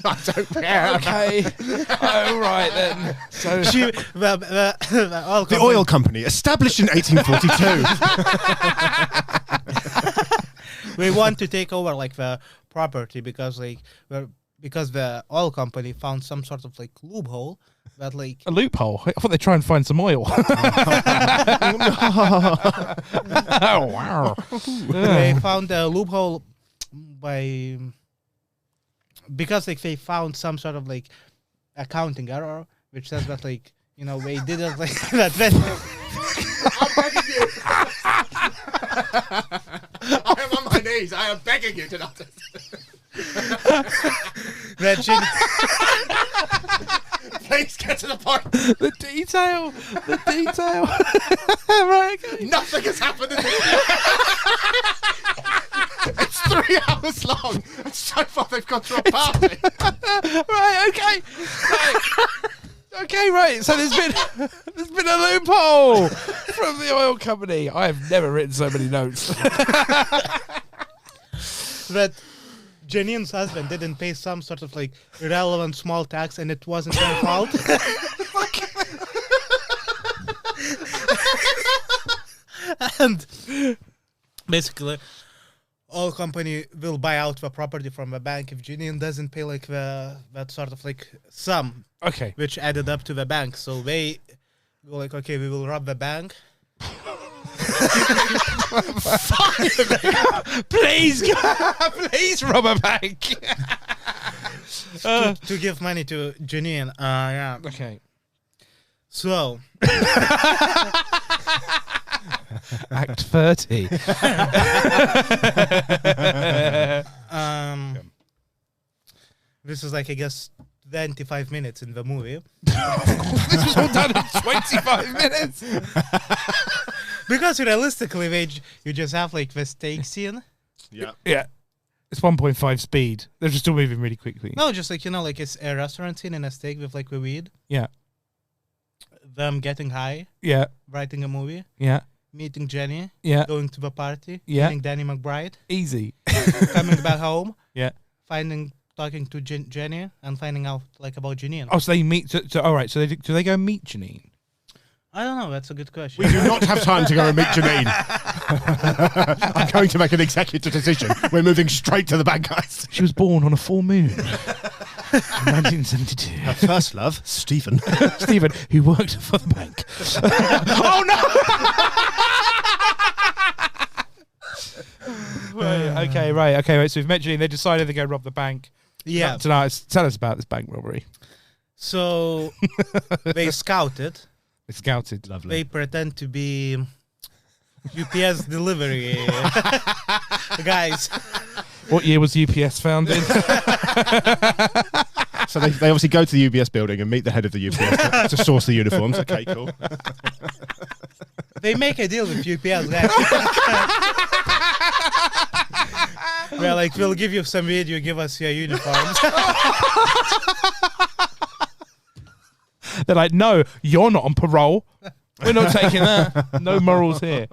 I don't care. Okay. Oh, right then. So The oil The company, oil company, established in 1842. we want to take over like the property because the oil company found some sort of like loophole that like a loophole. I thought they'd try and find some oil. Oh wow. they found a loophole because like they found some sort of like accounting error which says that like they didn't like that I am on my knees. I am begging you to not. that Please get to the point. The detail. Right. Okay. Nothing has happened in this. It's 3 hours long. And so far they've gone to a party. Right. Okay. Right. Okay, right. So there's been a loophole from the oil company. I have never written so many notes. that Janine's husband didn't pay some sort of like irrelevant small tax and it wasn't their fault. And basically oil company will buy out the property from the bank if Janine doesn't pay like that sort of like sum Okay. which added up to the bank. So they were like, okay, we will rob the bank. Please rob a bank. To give money to Janine. Yeah. Okay. So Act 30. this is like, I guess, 25 minutes in the movie. This was all done in 25 minutes. Because realistically, you just have like the steak scene. Yeah. Yeah. It's 1.5 speed. They're just still moving really quickly. No, just like, like it's a restaurant scene and a steak with like the weed. Yeah. Them getting high, Yeah. writing a movie, Yeah. meeting Jenny, Yeah. going to the party, Yeah. meeting Danny McBride, Easy. coming back home, Yeah. talking to Jenny and finding out like about Janine. Oh, so they meet. So all right. So do they go meet Janine? I don't know. That's a good question. We do not have time to go and meet Janine. I'm going to make an executive decision. We're moving straight to the bank, guys. She was born on a full moon. 1972. Her first love, Stephen. Stephen, who worked for the bank. Oh no! Right, okay, right. So we've met Janine. They decided to go rob the bank. Yeah. Tonight, tell us about this bank robbery. So they scouted. They scouted. Lovely. They pretend to be UPS delivery guys. What year was UPS founded? So they obviously go to the UBS building and meet the head of the UBS to source the uniforms. Okay, cool. They make a deal with UPS, guys. We're like, we'll give you some weed, you give us your uniforms. They're like, no, you're not on parole. We're not taking that. No morals here.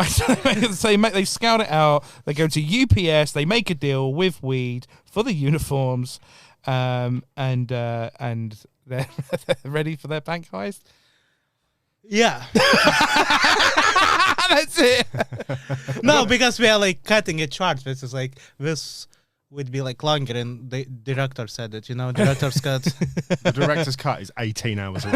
So they scout it out. They go to UPS. They make a deal with weed for the uniforms, and they're ready for their bank heist. Yeah. That's it. No, because we are like cutting it short. This is like, this would be like longer, and the director said it, director's cut. The director's cut is 18 hours long.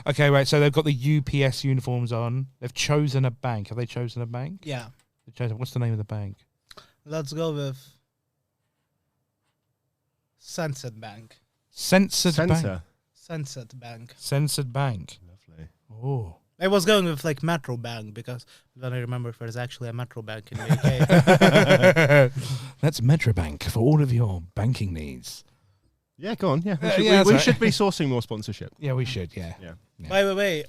Okay, right. So they've got the UPS uniforms on. They've chosen a bank. Have they chosen a bank? Yeah. What's the name of the bank? Let's go with Sunset Bank. Censored Bank. Sunset Bank. Censored Bank. Lovely. Oh. I was going with like Metro Bank because then I remember if there's actually a Metro Bank in the UK. That's Metrobank for all of your banking needs. Yeah, go on. Yeah, we should be sourcing more sponsorship. Yeah, we should. Yeah. Yeah. By the way,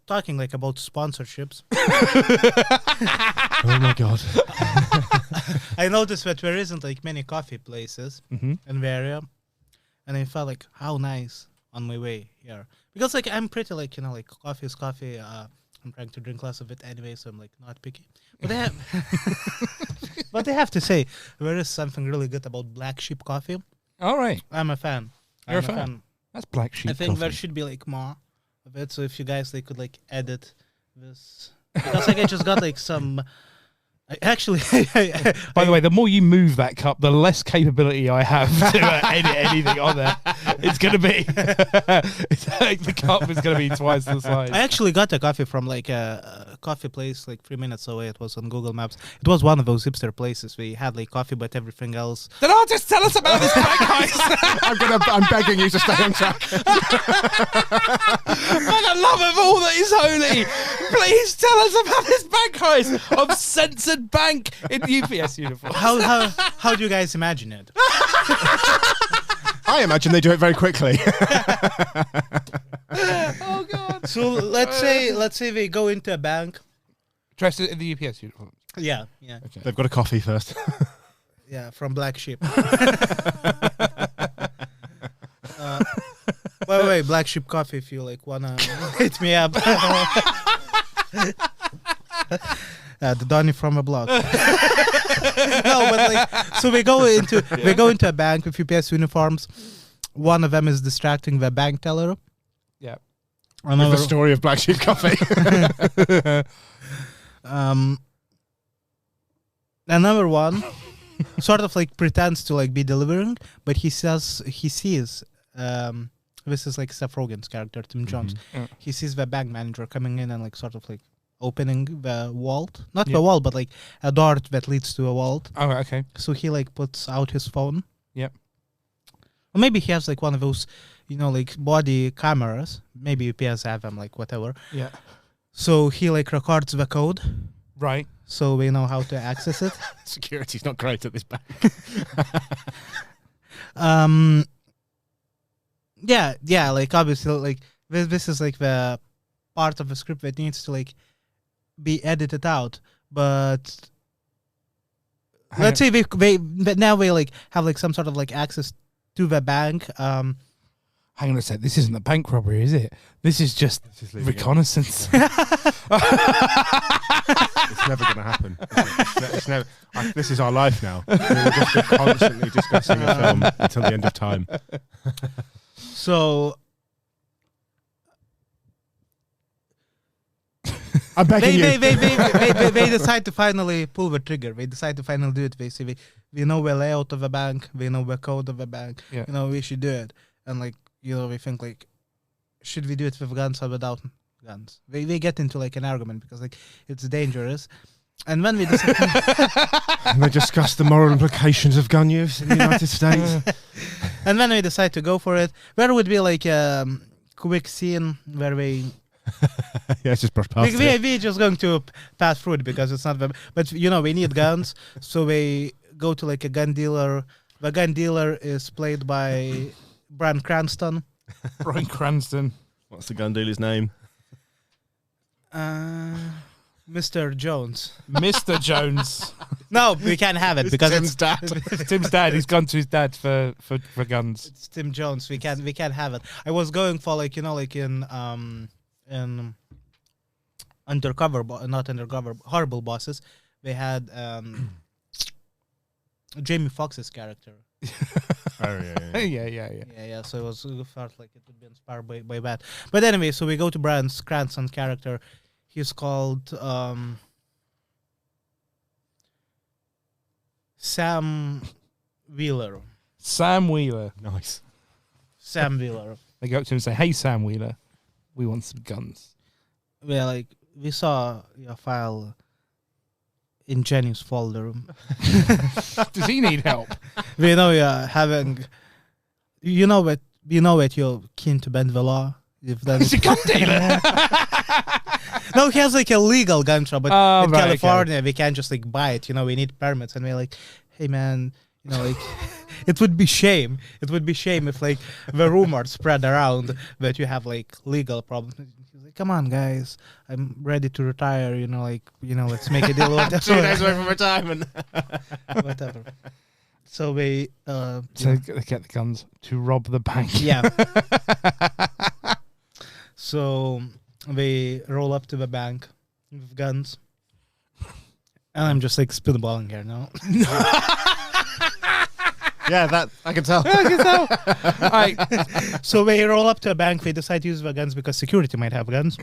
talking like about sponsorships. Oh my god. I noticed that there isn't like many coffee places in the area, and I felt like how nice on my way here because like I'm pretty like like coffee is coffee. I'm trying to drink less of it anyway, so I'm like not picky. But they have, but they have to say there is something really good about Black Sheep coffee. All right. I'm a fan. You're a fan. That's Black Sheep. I think coffee. there should be like more of it. So if you guys could like edit this, because like I just got like some. Actually, by the way, the more you move that cup, the less capability I have to edit anything on there. It's gonna be it's like the cup is gonna be twice the size. I actually got a coffee from like a coffee place like 3 minutes away. It was on Google Maps. It was one of those hipster places where you had like coffee, but everything else. Then I'll just tell us about this bank heist. I'm begging you to stay on track. For the love of all that is holy, please tell us about this bank heist of Censored Bank in UPS uniform. How do you guys imagine it? I imagine they do it very quickly. Oh god. So let's say they go into a bank. Dressed in the UPS uniform. Yeah. Okay. They've got a coffee first. Yeah, from Black Sheep. By the way, Black Sheep Coffee, if you like wanna hit me up. The Donny from a blog. No, but like, so we go into a bank with UPS uniforms. One of them is distracting the bank teller. Yeah. With the story of Black Sheep Coffee. Another one sort of like pretends to like be delivering, but he sees this is like Seth Rogen's character, Tim Jones. Yeah. He sees the bank manager coming in and like sort of like opening the vault, not the wall, but like a door that leads to a vault. Oh, okay. So he like puts out his phone. Yep. Or maybe he has like one of those, like body cameras. Maybe UPS have them, like whatever. Yeah. So he like records the code. Right. So we know how to access it. Security's not great at this bank. Yeah, like obviously like this is like the part of the script that needs to like be edited out, but let's say but now we like have like some sort of like access to the bank. Hang on a sec. This isn't a bank robbery, is it? This is just reconnaissance. It's never going to happen. It's never. This is our life now. We'll just be constantly discussing a film until the end of time. So I'm begging you. they decide to finally pull the trigger. They decide to finally do it. They say we know the layout of the bank. We know the code of the bank. Yeah. We should do it. And like we think like, should we do it with guns or without guns? They get into like an argument because like it's dangerous. And when we decide and they discuss the moral implications of gun use in the United States. And when we decide to go for it, there would be like a quick scene where we. Yeah, it's just brushed past it. We're just going to pass through it because it's not. But we need guns, so we go to like a gun dealer. The gun dealer is played by Bryan Cranston. Bryan Cranston. What's the gun dealer's name? Mr. Jones. Mr. Jones. No, we can't have it because Tim's it's dad. It's Tim's dad. He's gone to his dad for guns. It's Tim Jones. We can't have it. I was going for like in undercover, not undercover, horrible bosses. They had Jamie Foxx's character. Oh yeah. Yeah. So it felt like it would be inspired by that. But anyway, so we go to Bryan Cranston's character. He's called Sam Wheeler. Sam Wheeler. Nice. Sam Wheeler. They go up to him and say, "Hey, Sam Wheeler, we want some guns." Yeah, like we saw your file in Jenny's folder. Does he need help? We know you're having. You know that you're keen to bend the law. You've done He's a gun dealer. No, he has like a legal gun shop, but Oh, in right, California we can't just like buy it. We need permits, and we're like, hey man, like it would be shame. It would be shame if like the rumors spread around that you have like legal problems. He's like, come on, guys, I'm ready to retire. Let's make a deal. 2 days away from retirement. Whatever. So they So they get the guns to rob the bank. yeah. So they roll up to the bank with guns. And I'm just like spitballing here now. Yeah, that I can tell. Right. So they roll up to a bank. They decide to use the guns because security might have guns.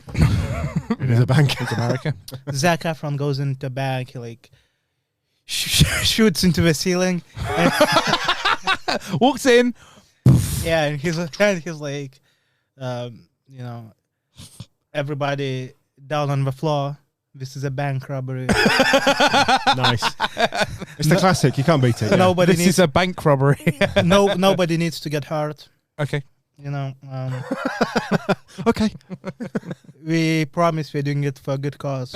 It is a bank. It's America. Zac Efron goes into the bank. He like shoots into the ceiling. Walks in. Yeah, and he's like, everybody down on the floor. This is a bank robbery. Nice. It's the classic. You can't beat it. Yeah. Nobody This is a bank robbery. nobody needs to get hurt. Okay. Okay. We promise we're doing it for a good cause.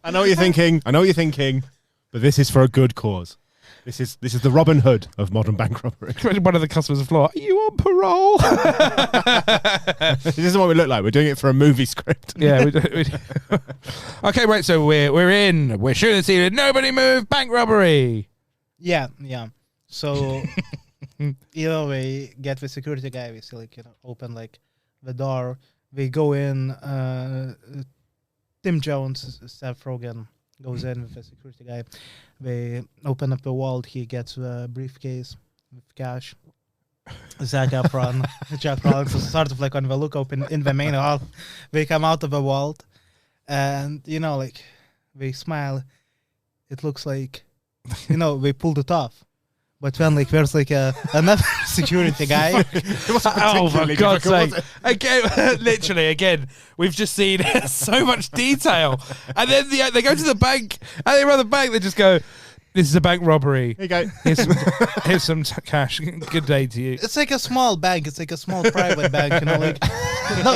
I know what you're thinking. But this is for a good cause. This is the Robin Hood of modern bank robbery. One of the customers on the floor. Are you on parole? This isn't what we look like. We're doing it for a movie script. Yeah. We do. Okay, right. So we're shooting the ceiling. Nobody move. Bank robbery. Yeah. So, we get the security guy. We see open like the door. We go in. Tim Jones, Seth Rogen goes in with the security guy. They open up the vault. He gets a briefcase with cash. Zac Efron, Jack Rawlings is sort of like on the lookout in the main hall. They come out of the vault, and they smile. It looks like they pulled it off. But when there's another security guy. Oh, for God's sake. Again, we've just seen so much detail. And then they go to the bank, and they run the bank, they just go, this is a bank robbery. Here you go. Here's some cash. Good day to you. It's like a small bank. It's like a small private bank.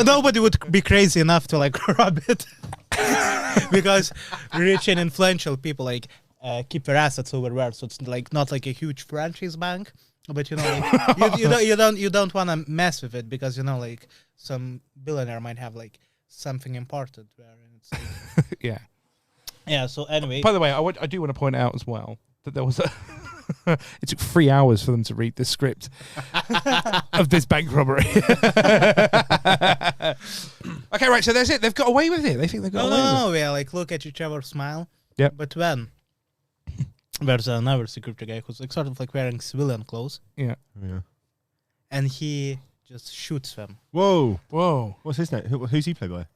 Nobody would be crazy enough to rob it. Because rich and influential people keep their assets over there, so it's not like a huge franchise bank, but you don't want to mess with it because some billionaire might have something important there, and it's yeah. So anyway, by the way, I do want to point out as well that there was it took 3 hours for them to read the script of this bank robbery. Okay, right. So that's it. They've got away with it. They think they've got away with it. No, yeah, look at each other, smile. Yep. But when there's another security guy who's sort of wearing civilian clothes, Yeah. and he just shoots them. Whoa. Who's his name? Who's he played by?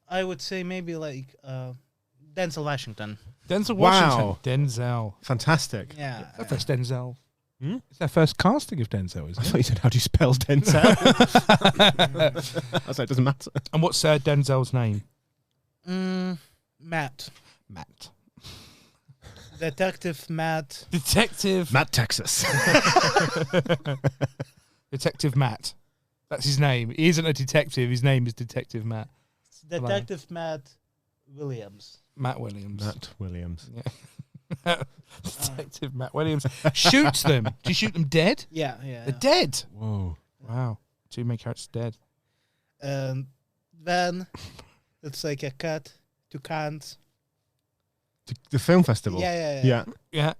I would say maybe Denzel Washington. Denzel Wow. Washington. Denzel. Fantastic. Yeah. That's Denzel. Hmm? It's their first casting of Denzel, I isn't thought it? you said, how do you spell Denzel? I was like, it doesn't matter. And what's Denzel's name? Matt. Matt. Detective Matt. Matt, Texas. Detective Matt. That's his name. He isn't a detective. His name is Detective Matt. Detective Matt Williams. Matt Williams. Matt Williams. Yeah. Detective Matt Williams shoots them. Do you shoot them dead? Yeah. They're dead. Whoa. Wow. Two main characters dead. And then it's like a cut to Cannes. The film festival. Yeah. Yeah.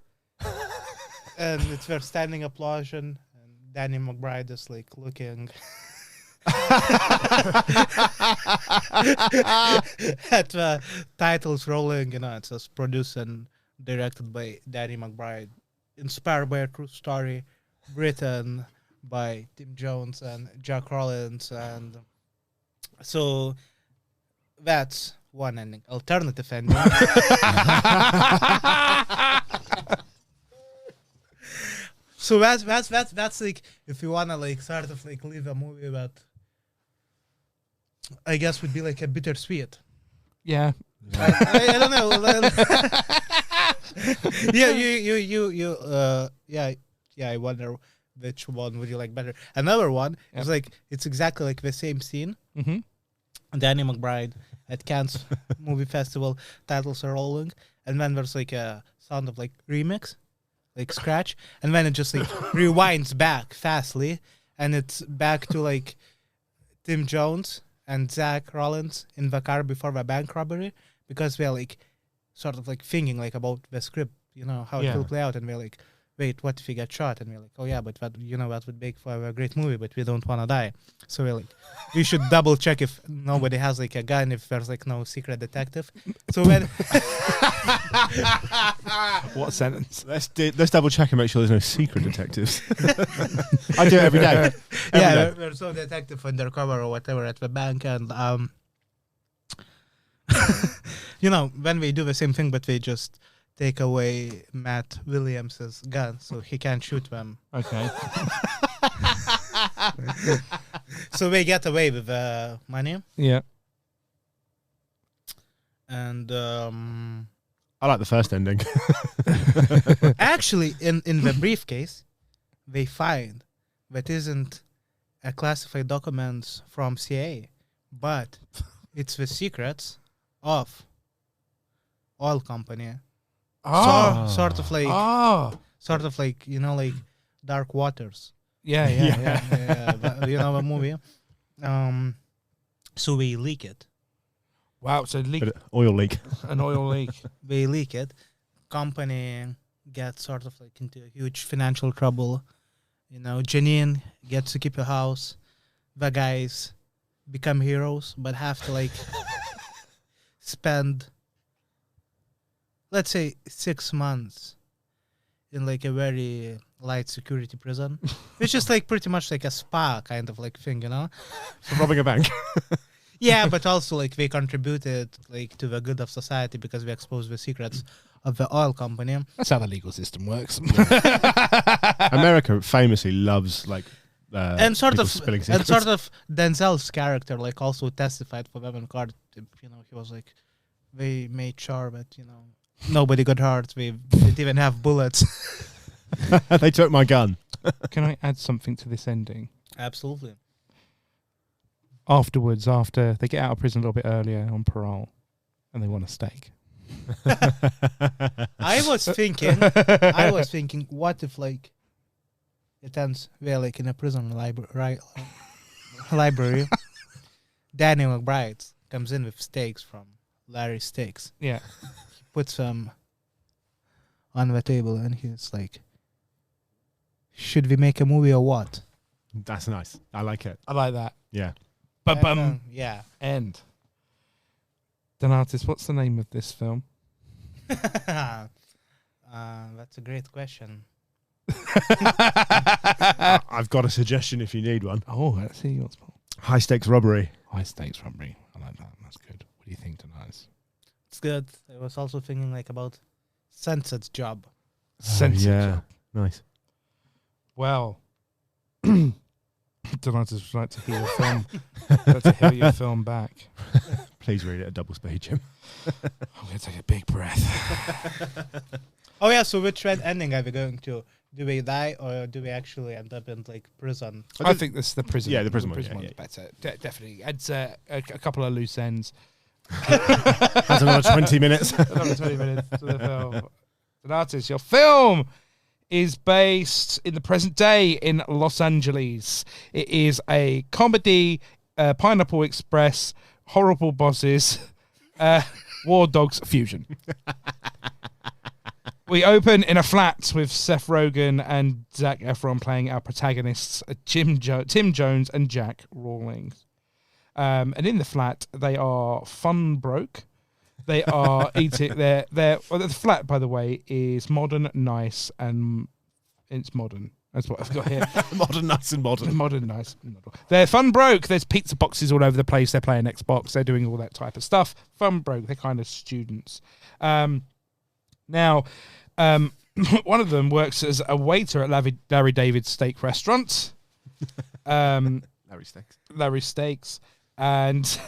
And it's their standing applausion, and Danny McBride is like looking at the titles rolling. You know, it says produced and directed by Danny McBride, inspired by a true story, written by Tim Jones and Jack Rollins, and so that's one ending. Alternative ending. So that's like, if you wanna like sort of like leave a movie that I guess would be like a bittersweet. Yeah. I don't know. Yeah, I wonder which one would you like better. Another one is like, it's exactly like the same scene. Mm-hmm. Danny McBride at Cannes Movie Festival, titles are rolling, and then there's like a sound of like remix, like scratch, and then it just like rewinds back fastly, and it's back to like Tim Jones and Zach Rollins in the car before the bank robbery, because they're like sort of like thinking like about the script, you know, how it will play out, and we're like, wait, what if we get shot? And we're like, oh yeah, but that, you know, that would make for a great movie, but we don't want to die. So we're like, we should double check if nobody has like a gun, if there's like no secret detective. So when What sentence? Let's double check and make sure there's no secret detectives. I do it every day. there's no detective undercover or whatever at the bank, and you know, when we do the same thing, but they just take away Matt Williams's gun so he can't shoot them. Okay. So they get away with money. Yeah. And I like the first ending. actually, in the briefcase, they find that isn't a classified documents from CIA, but it's the secrets of oil company. Oh. Sort of like, you know, like Dark Waters. Yeah. Yeah, you know the movie. So we leak it. Wow. So leak, Oil leak. an oil leak. They leak it. Company gets sort of like into a huge financial trouble. You know, Janine gets to keep her house. The guys become heroes, but have to like spend, let's say, 6 months in like a very light security prison, which is like pretty much like a spa kind of like thing, you know? For robbing a bank. Yeah, but also like they contributed like to the good of society because we exposed the secrets of the oil company. That's how the legal system works. America famously loves like And sort people of spilling secrets. Denzel's character like also testified for them in court. You know, he was like, they made sure that, you know, nobody got hurt. We didn't even have bullets. They took my gun. Can I add something to this ending? Absolutely. Afterwards, after they get out of prison a little bit earlier on parole, and they want a steak. I was thinking, what if like it ends we're like in a prison library, Danny McBride comes in with steaks from Larry Steaks. Yeah. He puts them on the table and he's like, should we make a movie or what? That's nice. I like it. I like that. Yeah. But yeah. end. Donatis, what's the name of this film? That's a great question. I've got a suggestion if you need one. Oh, let's see yours, Paul. High stakes robbery. High stakes robbery. I like that. That's good. What do you think, Donatis? It's good. I was also thinking like about Sunset's Job. Censored. Yeah. Nice. Well, Donatis would like to hear your film. Like to hear your film back. Please read it at double speed, Jim. I'm going to take a big breath. Oh yeah, so which red ending are we going to? Do we die or do we actually end up in like prison? I think this is the prison. Yeah, the prison one, one's yeah. better. Definitely. Adds a couple of loose ends. That's another 20 minutes. Another 20 minutes to the film. Donatis, your film is based in the present day in Los Angeles. It is a comedy, Pineapple Express, horrible bosses, War Dogs fusion. We open in a flat with Seth Rogen and Zac Efron playing our protagonists, Tim Jones and Jack Rawlings. And in the flat, they are fun broke. They are eating. The flat, by the way, is modern, nice, and it's modern. That's what I've got here. Modern, nice, and modern. Modern, nice. They're fun broke. There's pizza boxes all over the place. They're playing Xbox. They're doing all that type of stuff. Fun broke. They're kind of students. Now, one of them works as a waiter at Larry David's steak restaurant. Larry Steaks. And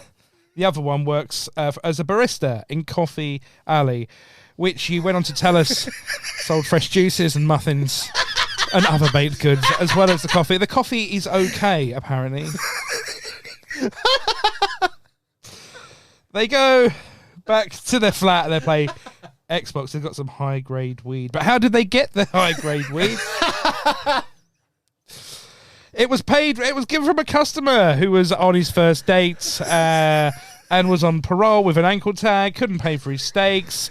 the other one works as a barista in Coffee Alley, which he went on to tell us sold fresh juices and muffins and other baked goods, as well as the coffee. The coffee is okay, apparently. They go back to their flat and they play Xbox. They've got some high-grade weed. But how did they get the high-grade weed? It was given from a customer who was on his first date and was on parole with an ankle tag, couldn't pay for his steaks.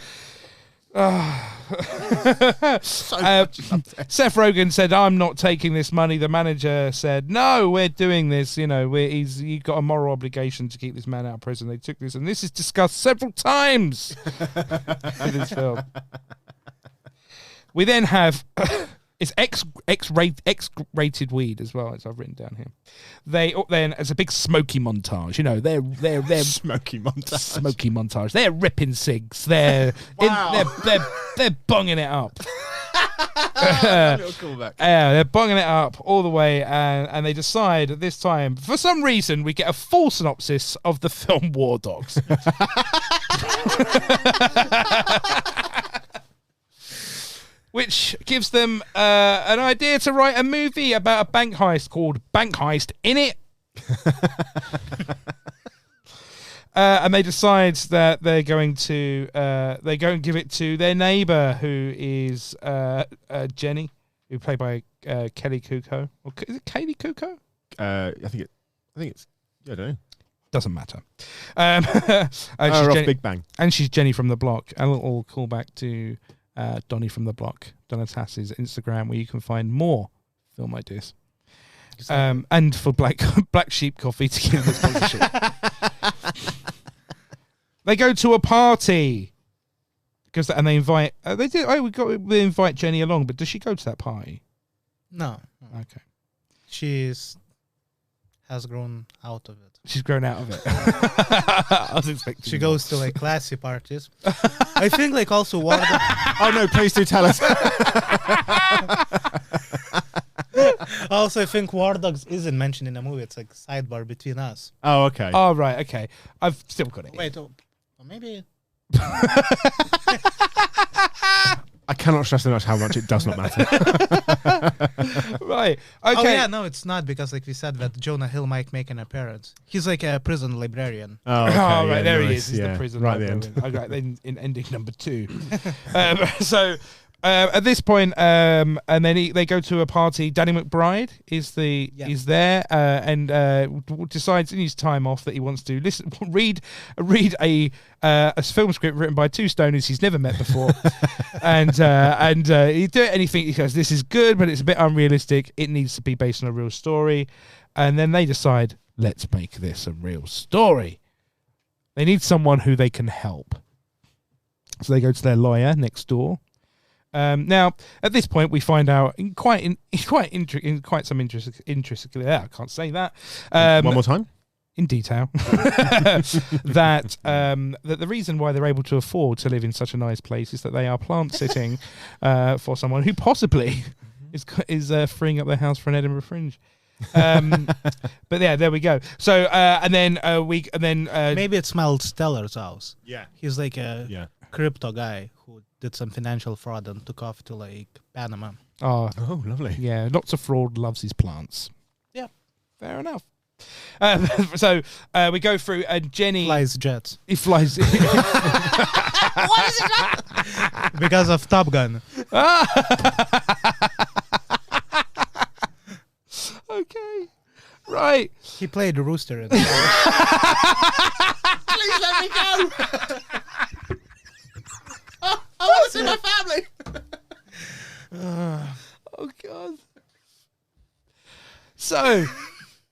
Seth Rogen said, "I'm not taking this money." The manager said, "No, we're doing this. You know, you've got a moral obligation to keep this man out of prison." They took this, and this is discussed several times in this film. We then have it's X-rated weed as well, as I've written down here. Then as a big smoky montage. You know, they're smoky montage. They're ripping cigs. They're they're bonging it up. Little callback. They're bonging it up all the way, and they decide at this time, for some reason, we get a full synopsis of the film War Dogs. Which gives them an idea to write a movie about a bank heist called Bank Heist in it. And they decide that they're going to give it to their neighbour, who is Jenny, who played by Kelly Kuko. Or is it Kaylee Kuko? I think it's. I don't know. Doesn't matter. Big Bang. And she's Jenny from the Block. A little callback to Donny from the Block, Donatas's Instagram, where you can find more film ideas. And for Black Sheep Coffee to give us sponsorship. They go to a party and they invite. We invite Jenny along, but does she go to that party? No. Okay. Has grown out of it. She's grown out of it. I was expecting. She goes to like classy parties. I think like also one of the. Oh no! Please do tell us. Also, I think War Dogs isn't mentioned in the movie. It's like sidebar between us. Oh okay. Oh right. Okay. I've still got it. Wait. Maybe. I cannot stress enough how much it does not matter. Right. Okay. Oh yeah, no, it's not, because like we said that Jonah Hill might make an appearance. He's like a prison librarian. Oh, okay. Right. Yeah, There he nice. is. He's the prison right at librarian. the end. Okay, then in ending number 2. So at this point, and then they go to a party. Danny McBride is there and decides in his time off that he wants to read a film script written by 2 stoners he's never met before, and he do anything. He goes, "This is good, but it's a bit unrealistic. It needs to be based on a real story." And then they decide, let's make this a real story. They need someone who they can help, so they go to their lawyer next door. Now, at this point, we find out I can't say that. One more time. In detail, that the reason why they're able to afford to live in such a nice place is that they are plant sitting for someone who possibly is freeing up their house for an Edinburgh Fringe. But yeah, there we go. So Maybe it's Miles Teller's house. Yeah. He's like a crypto guy who did some financial fraud and took off to like Panama. Oh, lovely. Yeah, lots of fraud, loves his plants. Yeah, fair enough. So we go through, and Jenny flies jets. He flies. What is it? Because of Top Gun. Okay. Right. He played the rooster. In Please let me go. I want to see my family. Oh God. So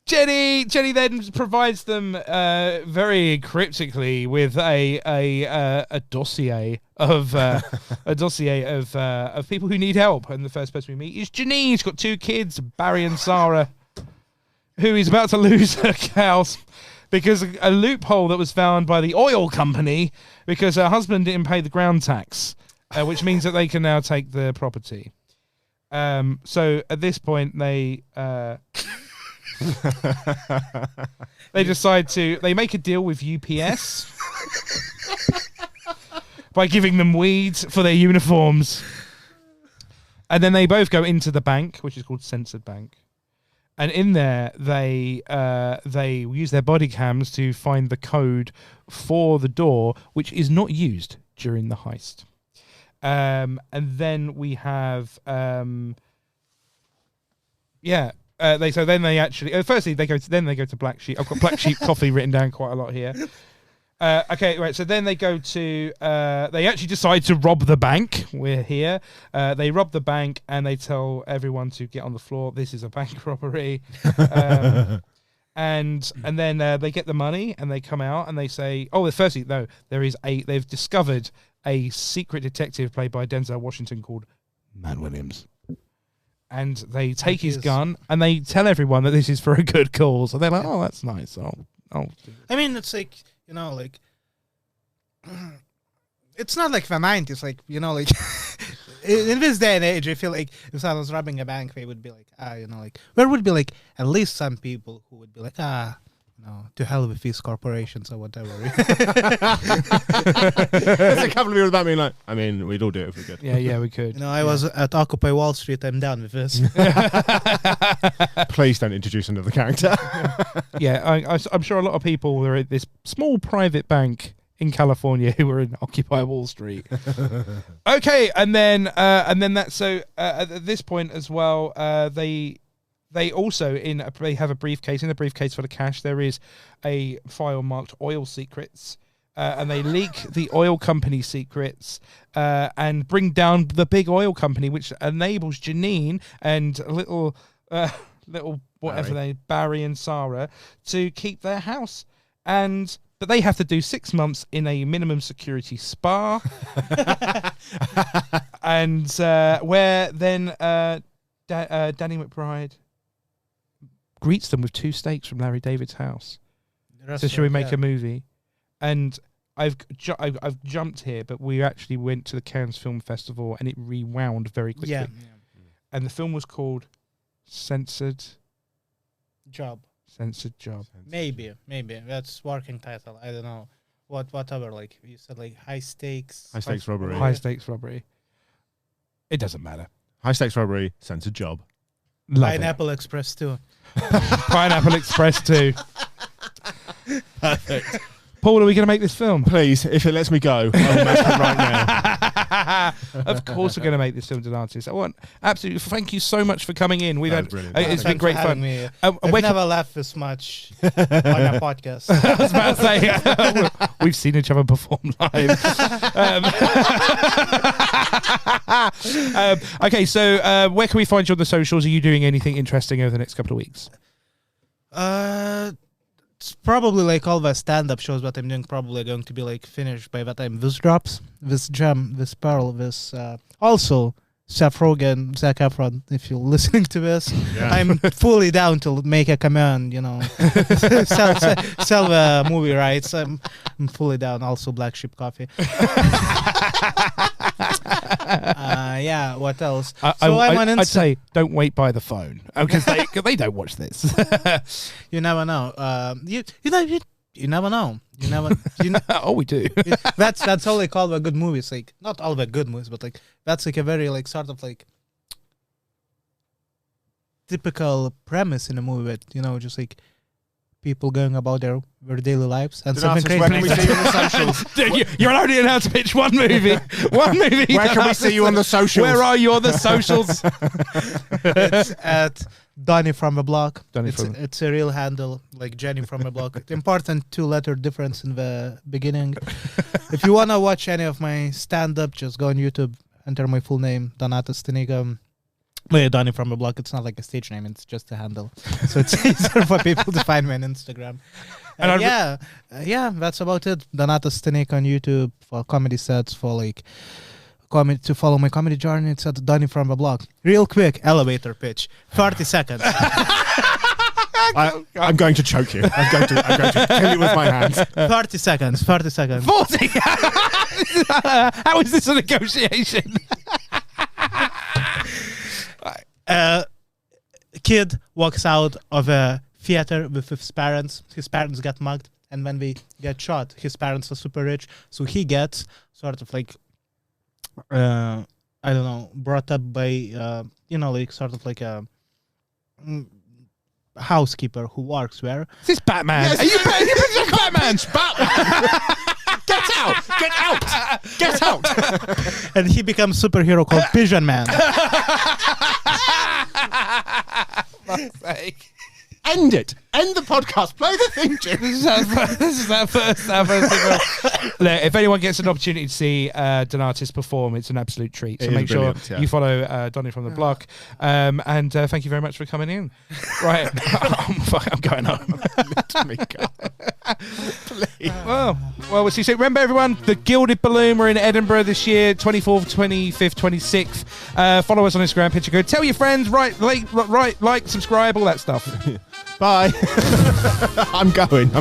Jenny then provides them very cryptically with a dossier of of people who need help, and the first person we meet is Janine. She's got 2 kids, Barry and Sarah, who is about to lose her house because a loophole that was found by the oil company because her husband didn't pay the ground tax, which means that they can now take the property. So at this point, they decide they make a deal with UPS by giving them weeds for their uniforms. And then they both go into the bank, which is called Censored Bank. And in there, they use their body cams to find the code for the door, which is not used during the heist. And then we have, firstly they go to Black Sheep. I've got Black Sheep Coffee written down quite a lot here. Okay, right. So then they go to. They actually decide to rob the bank. We're here. They rob the bank and they tell everyone to get on the floor. This is a bank robbery. And then they get the money and they come out and they say, oh, firstly though, they've discovered a secret detective played by Denzel Washington called Matt Williams. And they take his gun and they tell everyone that this is for a good cause. And they're like, oh, that's nice. I mean, it's like, you know, like, it's not like the 90s, like, you know, like, in this day and age, I feel like if someone was robbing a bank, they would be like, you know, like, there would be like at least some people who would be like, no, to hell with these corporations or whatever. There's a couple of people about me like, I mean, we'd all do it if we could. Yeah, we could. You know, I was at Occupy Wall Street. I'm done with this. Please don't introduce another character. Yeah, I'm sure a lot of people were at this small private bank in California who were in Occupy Wall Street. Okay, and then that's so at this point as well, they also they have a briefcase. In the briefcase for the cash, there is a file marked oil secrets, and they leak the oil company secrets and bring down the big oil company, which enables Janine and little Barry and Sarah to keep their house, but they have to do 6 months in a minimum security spa, and where then Danny McBride greets them with 2 steaks from Larry David's house. So should we make a movie? And I've jumped here, but we actually went to the Cannes Film Festival and it rewound very quickly. Yeah. And the film was called Censored Job. Censored Job. Maybe that's working title. I don't know. Whatever. Like you said, like high stakes robbery. High stakes robbery. It doesn't matter. High stakes robbery. Censored Job. Pineapple Express 2. Pineapple Express 2. Perfect. Paul, are we going to make this film? Please, if it lets me go, I'll make it right now. Of course we're going to make this film, Donatis. Absolutely. Thank you so much for coming in. It's been great fun. I've never laughed this much on a podcast. I was about to say, we've seen each other perform live. Okay, so where can we find you on the socials? Are you doing anything interesting over the next couple of weeks? It's probably like all the stand-up shows that I'm doing probably going to be like finished by the time this drops. This Gem, this Pearl, this also Seth Rogen, Zac Efron. If you're listening to this, I'm fully down to make a command. You know, sell the movie rights. I'm fully down. Also, Black Sheep Coffee. Yeah. What else? I'd say don't wait by the phone because they don't watch this. You never know. You never know. Oh, we do. That's all they call the good movies. Like not all the good movies, but like that's like a very like sort of like typical premise in a movie. That, you know, just like people going about their daily lives and something Donatus, where can we crazy. see you on the socials? Dude, you're only allowed to pitch one movie. One movie. Where can we see you on the socials? Where are you on the socials? It's at Donny from the block. Donny it's, from- it's a real handle, like Jenny from the block. Important 2-letter difference in the beginning. If you wanna watch any of my stand-up, just go on YouTube, enter my full name, Donatas Staniga. Wait, Donny from the block. It's not like a stage name; it's just a handle, so it's easier for people to find me on Instagram. And And yeah, that's about it. Donatas Staniga on YouTube for comedy sets, for like comedy, to follow my comedy journey. It's at Donny from the block. Real quick elevator pitch, 30 seconds. I'm going to choke you. I'm going to kill you with my hands. 30 seconds. 30 seconds. 40. How is this a negotiation? Kid walks out of a theater with his parents. His parents get mugged, and when they get shot, his parents are super rich, so he gets sort of like, I don't know, brought up by, like sort of like a housekeeper who works there. Is this Batman? Yes, Are you Batman? Get out! Get out! Get out! And he becomes superhero called Pigeon Man. Fuck's sake. End it. End the podcast. Play the theme tune. This is our first Look, if anyone gets an opportunity to see Donatus perform, it's an absolute treat. So It is make sure brilliant, yeah. you follow Donny from the block. And thank you very much for coming in. Right. I'm going home. Let me go. Please. Well, we'll see you soon. Remember, everyone, the Gilded Balloon, we're in Edinburgh this year, 24th, 25th, 26th. Follow us on Instagram, Picture Code. Tell your friends, like, subscribe, all that stuff. Bye. I'm going.